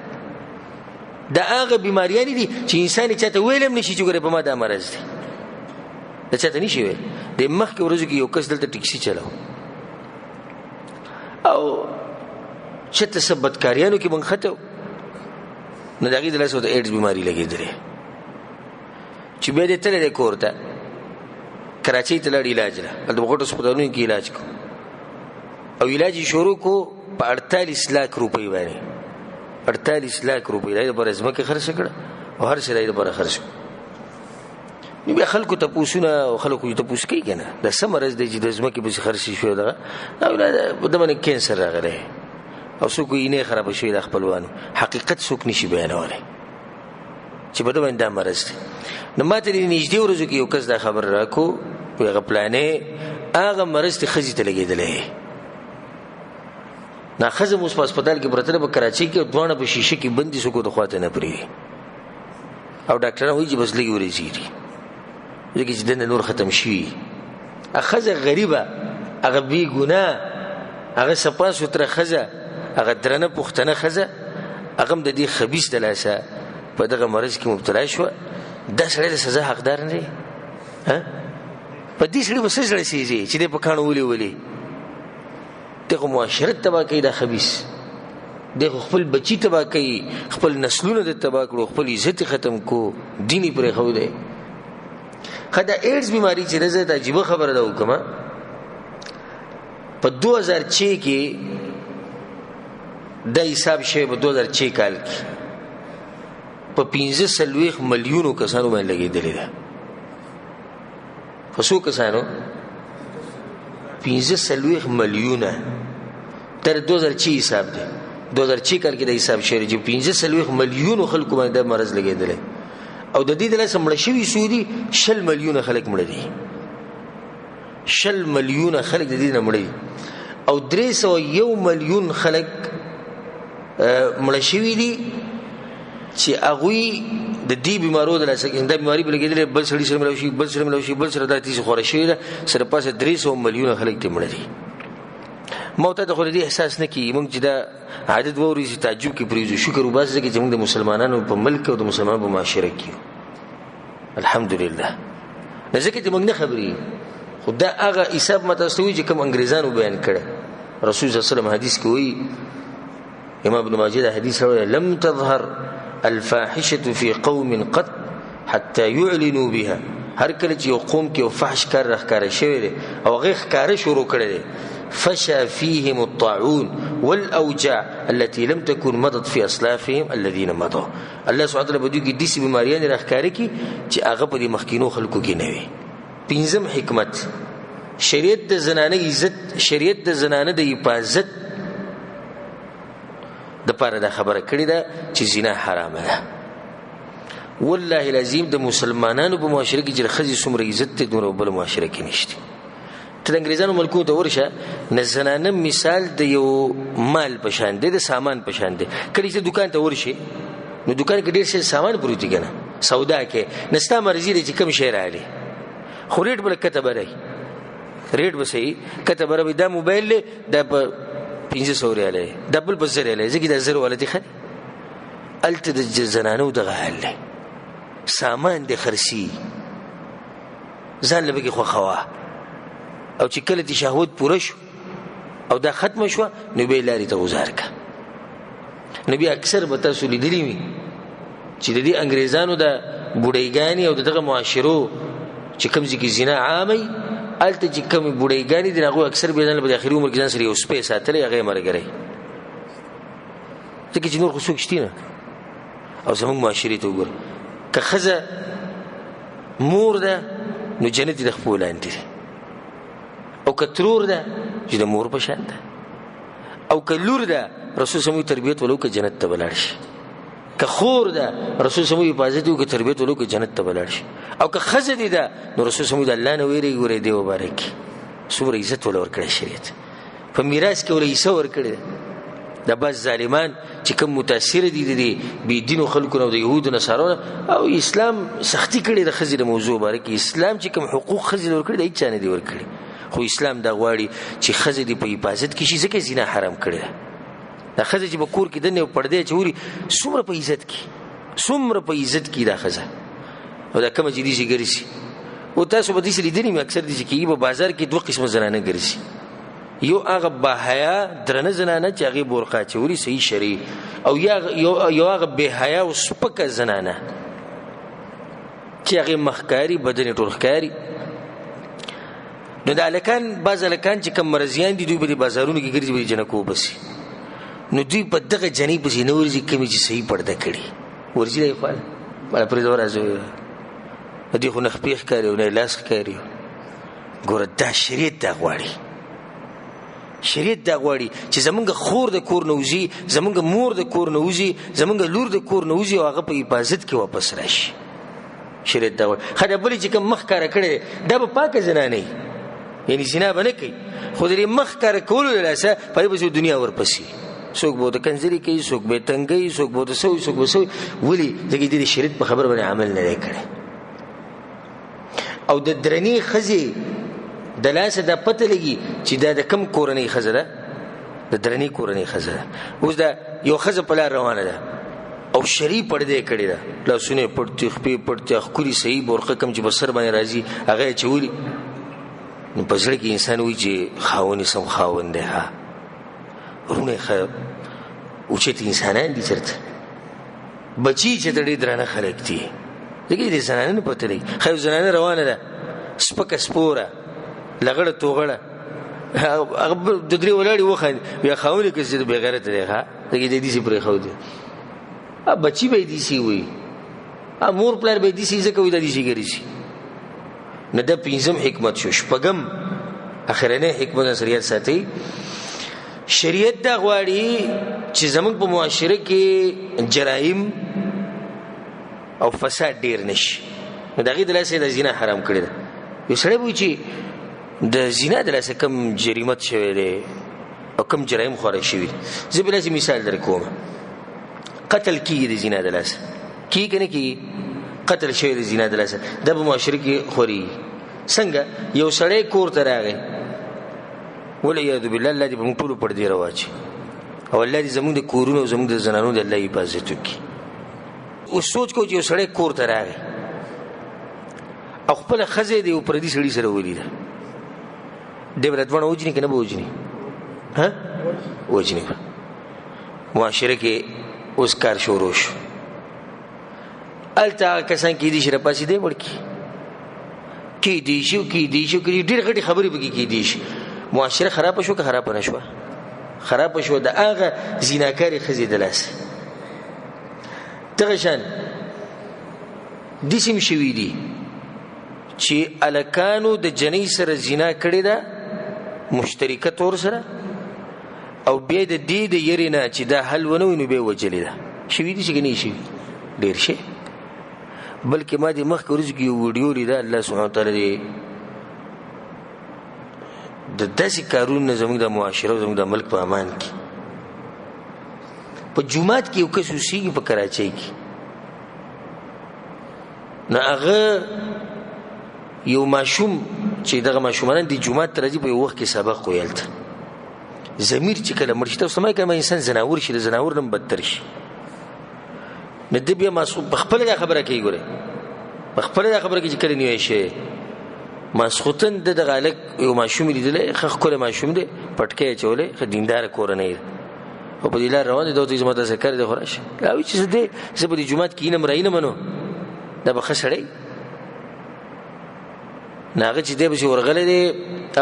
دا هغه بیماریان دي چې انسان چاته ویلم نشي چې ګوره په ما دا مرض دی دا چاته نشي ویل د مخکې ورځو کې یو کس دلته ټیکسي چلاو او چته سبتکاریانو کې مونږ خطو نو دغه د لاسو د ایډز بیماری لګیدره چې به دې تل د کور ته کراچۍ ته لړ علاج له د بغټو سپدانو کې علاج کو او علاج شروع کو په 48 لک روپۍ باندې 48 لک روپۍ د برزمه کې خرڅ کړه او هر شي د بر خرڅ نو به خلکو ته پوښتنه او خلکو ته پوښتنه کوي کنه د سمرز د جدزمه کې به خرڅ شي دا او د باندې کینسر راغلی او څوک یې نه خراب شي د خپلوانو حقیقت څوک نشي بیانولی چې بده باندې مرز دی نو ماته دې نږدې ورځو کې یو کس دا خبر راکو په غپلانې هغه مرز ته خزي ته لګیدلې نا خزه مو په هسپتال کې برتره په کراچۍ کې دوانه په شیشه کې بندي سکو د خواته نه پری او ډاکټر وایي چې بس لګي ورېږي لکه چې دنه نور ختم شي اخزه غریبه هغه بی ګناه هغه سپاس وتر خزه هغه درنه پختنه خزه هغه د دې خبيث د لاسه په دغه مرض کې مبتلا شو د سړي د سزا حقدار نه دی ها په دې سړي وسه شي چې د پکانو ولي دغه معاشرت تبا کوي د خبيث دغه خپل بچی تبا کوي خپل نسلونه د تبا کړو خپل عزت ختم کو دیني پرې خو دی خدا ایډز بیماری چې رزه د عجیب خبره ده وکما په 2006 کې د حساب شوی په 2006 کال کې په 15 ملیونو کسانو باندې لګیدلې ده فسو کسانو 15 ملیونه تر 2006 حساب ده 2006 کال کې د حساب شوی چې 15 ملیونو خلکو باندې د مرز لګیدلې او د دې د لاسه مړ شوی سودی 10 ملیونه خلک مړ دي 10 ملیونه خلک د دې نه مړ دي او 301 ملیون خلک مړ شوی دي چې هغه د دې بیمارو د لاسه د بیماری په لګیدل بل سړي سره ملوشي بل سره ملوشي بل سره داتې خور شي سره پاسه 300 ملیونه خلک ته مړ دي موت ته خو دې احساس نه کی موږ چې دا عادت ووري چې تعجب کې پریزو شکر وباسه چې موږ د مسلمانانو په ملک او د مسلمانانو په معاشره کې الحمدلله ځکه چې موږ نه خبري خدا هغه حساب مته استوي چې کوم انګريزانو بیان کړي رسول صلی الله علیه وسلم حدیث کې وایي امام ابن ماجه حدیث راوړي لم تظهر الفاحشه في قوم قط حتى يعلنوا بها هر کله چې یو قوم کې فحش کار راخاره شوی او غیخ کار شروع کړي فشى فيهم الطاعون والاوجاع التي لم تكن مضت في اسلافهم الذين مضوا الله سبحانه وتعالى بده کې دې بیماریاں راخاره کی چې هغه په مخکینو خلکو کې نه وي پنځم حکمت شریعت د زنانه عزت شریعت د زنانه د حفاظت د پاره دا خبره کړې ده چې زنا حرامه ده والله العظیم د مسلمانانو په معاشره کې چې خزي څومره عزت ته نور بل معاشره کې نشته ته د انګریزانو ملکونو ته ورشه نه زنانه مثال د یو مال په شان دی، د سامان په شان دی. کله چې دکان ته ورشي نو دکان کې ډېر شي سامان پروت دی کنه، سودا کې نستا مرزي دی چې کم شی راړي، خو ریټ بل کته بری ریټ به صحیح کته بری. دا موبایل له د 500 ریال دبل په زر ریال زګي د زر ولدي خدي الته د زنانو دغه حل سامان د خرسي ځان لبګي خو خوا او چې کله دي شهوت پوره شو او دا ختم شو نو به لاري ته گزار کا. نبی اکثر به تاسو لیدلی وي چې د دې انګريزانو د بوډایګانی او دغه معاشرو چې کوم ځکه زنا عامي الته چې کوم بوډایګانی دغه اکثر به د اخري عمر کې ځان سره یو سپیس ساتلې هغه مرګري ځکه چې نور خصوص شتي نه. او زموږ معاشري ته وګور که خزه مور ده نو جنت د خپل انتي او کترور ده چې د مور په شان ده، او کلور ده رسول سمو تربیت ولو که جنت ته بلار شي، که خور ده رسول سمو حفاظت او که تربیت ولو که جنت ته بلار شي، او که خزه دي ده نو رسول سمو د الله نه ویری ګورې دی مبارک سور عزت ولور کړی شریعت په میراث کې ولې څور کړی د بس ظالمان چې کوم متاثر دي دي بی دین خلکو نو د يهود نصارو او اسلام سختی کړي د خزې موضوع بارک اسلام چې کوم حقوق خزې ور کړی د چانه دی ور کړی، خو اسلام دا غواړي چې خزې دی په حفاظت کې شي ځکه زنا حرام کړی دا خزې چې په کور کې دنه پردې چوري څومره په عزت کې څومره په عزت کې دا خزه او دا کوم چې دي شي ګرځي او تاسو به دې سړي دني اکثر دي چې په بازار کې دوه قسم زنانه ګرځي، یو هغه بهایا درنه زنانه چې هغه بورقه چوري صحیح شری او یو هغه بهایا او سپکه زنانه چې هغه مخکاری بدن ټولخکاری. نو د الکان باز الکان چې کوم مرزيان دي دوی په بازارونو کې ګرځي به جنکو بس نو دوی په دغه جنې په سینور چې کوم چې صحیح پرده کړي ورځي دی خپل بل پرې دور ازو دې خو نخپیخ کاری او نه لاس کاری ګور دا شریعت دا غواړي، شریعت دا غواړي چې زمونږ خور د کور نوزي زمونږ مور د کور نوزي زمونږ لور د کور نوزي او هغه په حفاظت کې واپس راشي. شریعت دا غواړي خدای بلی چې کوم مخ کار کړي دا په پاکه زنا نه یعنی زنا باندې کوي خو دې مخ کار کول لاسه په دې دنیا ورپسې څوک به د کنځري کوي څوک به تنګي څوک به د سوي څوک به سوي ولي دغه دې شریعت په خبر باندې عمل نه کړي. او د درنی خزي د لاسه د پته لګي چې دا د کم کورنۍ خزه ده د درنی کورنۍ خزه ده. اوس دا یو خزه په لار روانه ده او شری پردې کړي ده لاسونه پړتي خپې پړتي خوري صحیح برخه کم چې بسر باندې راځي هغه چولي نو پزړه کې انسان وي چې خاوني سم خاوند ده ها ورونه خو او چې انسانان دي چرته بچي چې د دې درنه خلک دي دغه دې زنانه پته لګي خو زنانه روانه ده سپک سپوره لغړه توغړه هغه د درې ولاړی وخت بیا خاوني کې چې به غیرت دی ها دغه دې سي پرې خو دي ا بچي به دي سي وي ا مور پلار به دي سي ځکه وي د دې شي ګری شي نه د پنځم حکمت شو شپږم اخرنه حکمت شریعت ساتي. شریعت دا غواړي چې زموږ په معاشره کې جرایم او فساد ډیر نشي دغه د لاسه د زنا حرام کړی ده. یو سړی وایي چې د زنا د لاسه کم جریمت شوی دی او کم جرایم خوري شوی. زه بل مثال در کوم قتل کی د زنا د لاسه کی کنه کی قتل شوی د زنا د لاسه د معاشره کې خوري څنګه یو سړی کور ته راغی ولعیاذ بالله الله دې په ټولو پر دی رواج او الله دې زموږ د کورونو زموږ د زنانو د الله حفاظت وکړي. او سوچ کو چې یو سړی کور ته راغی او خپل خزه دی پر دې سړي سره ولیده دې برتونه وځني کنه وځني ها وځني معاشره کې اوس کار شروع شو الته کسان کې دې شر پاسې دی ورکی کې دې شو کې ډېر غټي خبرې بږي کې دې شي معاشره خراب شو که خراب نه شو خراب شو د هغه زیناکاری خزي د لاس تغشان دسم شوی دي چې الکانو د جنې سره زنا کړی دا مشترکه تور سره او بیا د دې د يرینا چې دا حل ونه به وجلی دا شوی دي چې کني شي ډیر شي بلکې ما دې مخ ورځ کې ویډیو لیدا الله سبحانه وتعالى دې د داسې کارونه زموږ د معاشره او زموږ د ملک په امان کې. په جومات کې یو کس اوسېږي په کراچۍ کې، نو هغه یو ماشوم چې دغه ماشومان د جومات ته راځي په یو وخت کې سبق ویل ته ضمیر چې کله مړ شي، تاسو ما کله انسان زناور شي، د زناور نه بدتر شي. نو د بیا ماسخ په خپل دا خبره کوي، ګوره په خپل دا خبره کې چې کله نیوي شي ماسختن د غالک یو ماشوم لیدلې خخ کله ماشوم دی پټکې چولې خ دیندار کورنۍ او په دې لار روان دي دوی زما د ذکر د خورش لا وی چې دې زبر د جمعات کې نه مرای نه منو دا به خسړې ناغه چې دې به ورغلې دې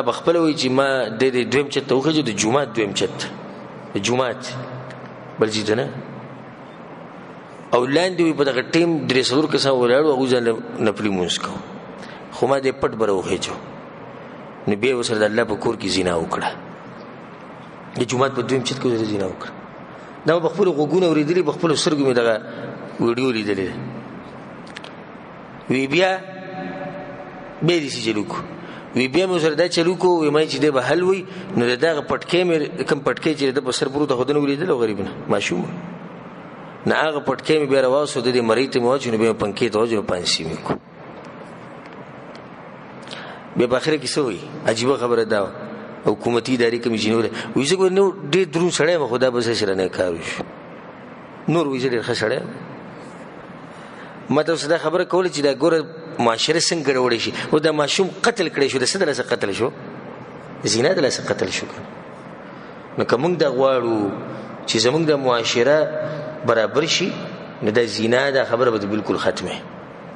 اب خپل وی چې ما د دې دویم چت توخه د جمعات دویم چت د جمعات بل چې نه او لاندې په دغه ټیم درې څلور کسان ولاړو هغه ځل نپلی مونږ کو خو ما دې پټ بره وخېچو نو بیا وسره د الله په کور کې زنا وکړه د جمعات په دویم چت کې زنا وکړه دا په خپل غوګونه ورېدلې په خپل سرګو مې دغه ویډیو لیدلې وی بیا به دې چلو کو وی بیا مې سره دا چلو کو وی مې چې دې به حل وي نو دغه پټکې مې کم پټکې چې د بسر پرو ته خدونه ولیدل غریب نه ماشوم نه هغه پټکې مې بیا راوسو د دې مریته مو چې به پنکې ته وځو پانسي مې کو به باخره کې سوې عجیب خبره دا حکومتي ادارې کوم جنور وې زه نو ډېر درو سړی مخه دا بس سره نه کارو نور وې ډېر ښه سړی مته صدا خبره کوله چې دا ګوره معاشره څنګه ګډوډ شي او دا ماشوم قتل کړي شو د صدر سره قتل شو زنا د لاسه قتل شو نو کوم دا غواړو چې زمونږ د معاشره برابر شي نو د زنا دا خبره به بالکل ختمه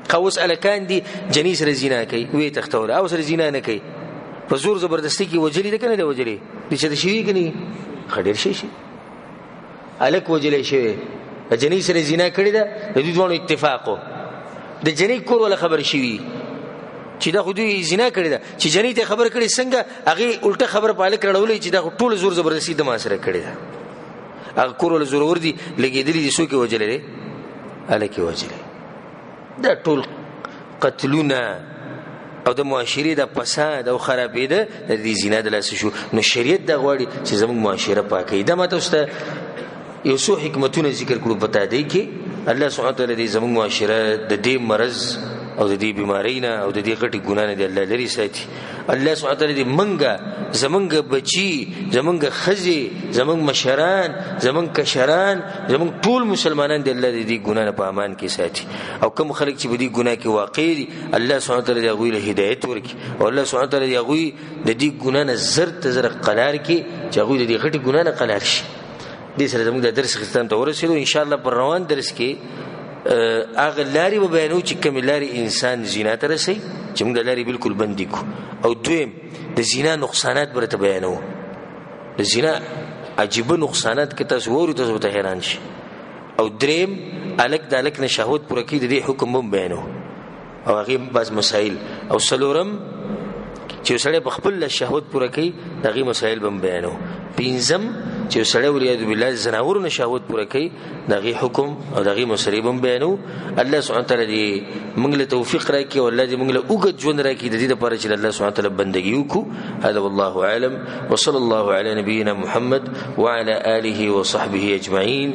قوس الکان دي جنیس سره زنا کوي وې تختور او سره زنا نه کوي په زور زبردستی کې وجلی ده کنه ده وجلی دي چې شي کني خډیر شي الک وجلی شي جنیس سره زنا کړی ده د دې دوه اتفاقو د جنې کور ولا خبر شي چې دا خو دې زنا کړی ده چې جنې ته خبر کړي څنګه هغه الټه خبر پاله کړولې چې دا ټول زور زبردستی د ما سره کړی ده هغه کور ولا زور ور دي لګېدلې دي سو کې وجلی الک وجلی دا ټول قتلونه او د معاشري د فساد او خرابېده د دې زنا د لاس شو نو شریعت د غواړي چې زموږ معاشره پاکه ده ماته واست یو څو حکمتونه ذکر کړو پتا دی کې الله سبحانه وتعالى دې زموږ معاشره د دې مرض او د دې بیماری نه او د دې غټي ګناه نه دی الله لري ساتي الله سبحانه وتعالى دې منګه زمونږ بچي زمونږ خزي زمونږ مشران زمونږ کشران زمونږ ټول مسلمانان دې الله دې ګناه نه په امان کې ساتي او کوم خلک چې په دې ګناه کې واقع دي الله سبحانه وتعالى دې غوي له هدایت ورکړي او الله سبحانه وتعالى دې غوي د دې ګناه نه زر قلار کې چې غوي دې غټي ګناه نه قلار شي دې سره زموږ د درس ختم ته ورسېدو ان شاء الله پر روان درس کې اغه لاري به بیانو چې کوم لاري انسان زنا ته رسي چې موږ لاري بالکل بندي کو او دویم د زنا نقصانات برته بیانو د زنا عجیب نقصانات کې تاسو ورته تاسو ته حیران شي او دریم الک د الک نه شهوت پر کې د حکم هم بیانو او هغه بعض مسائل او سلورم چې سړی په خپل شهوت پر کې دغه مسائل هم بیانو پنځم چې سړی ولید بالله زناور نه شهوت پوره کوي دغه حکم او دغه مسریب هم بیانو الله سبحانه تعالی دې موږ له توفیق راکړي او الله دې موږ له اوږد ژوند راکړي د دې لپاره چې الله سبحانه تعالی بندګي وکړو هذا والله اعلم وصلى الله على نبينا محمد وعلى اله وصحبه اجمعين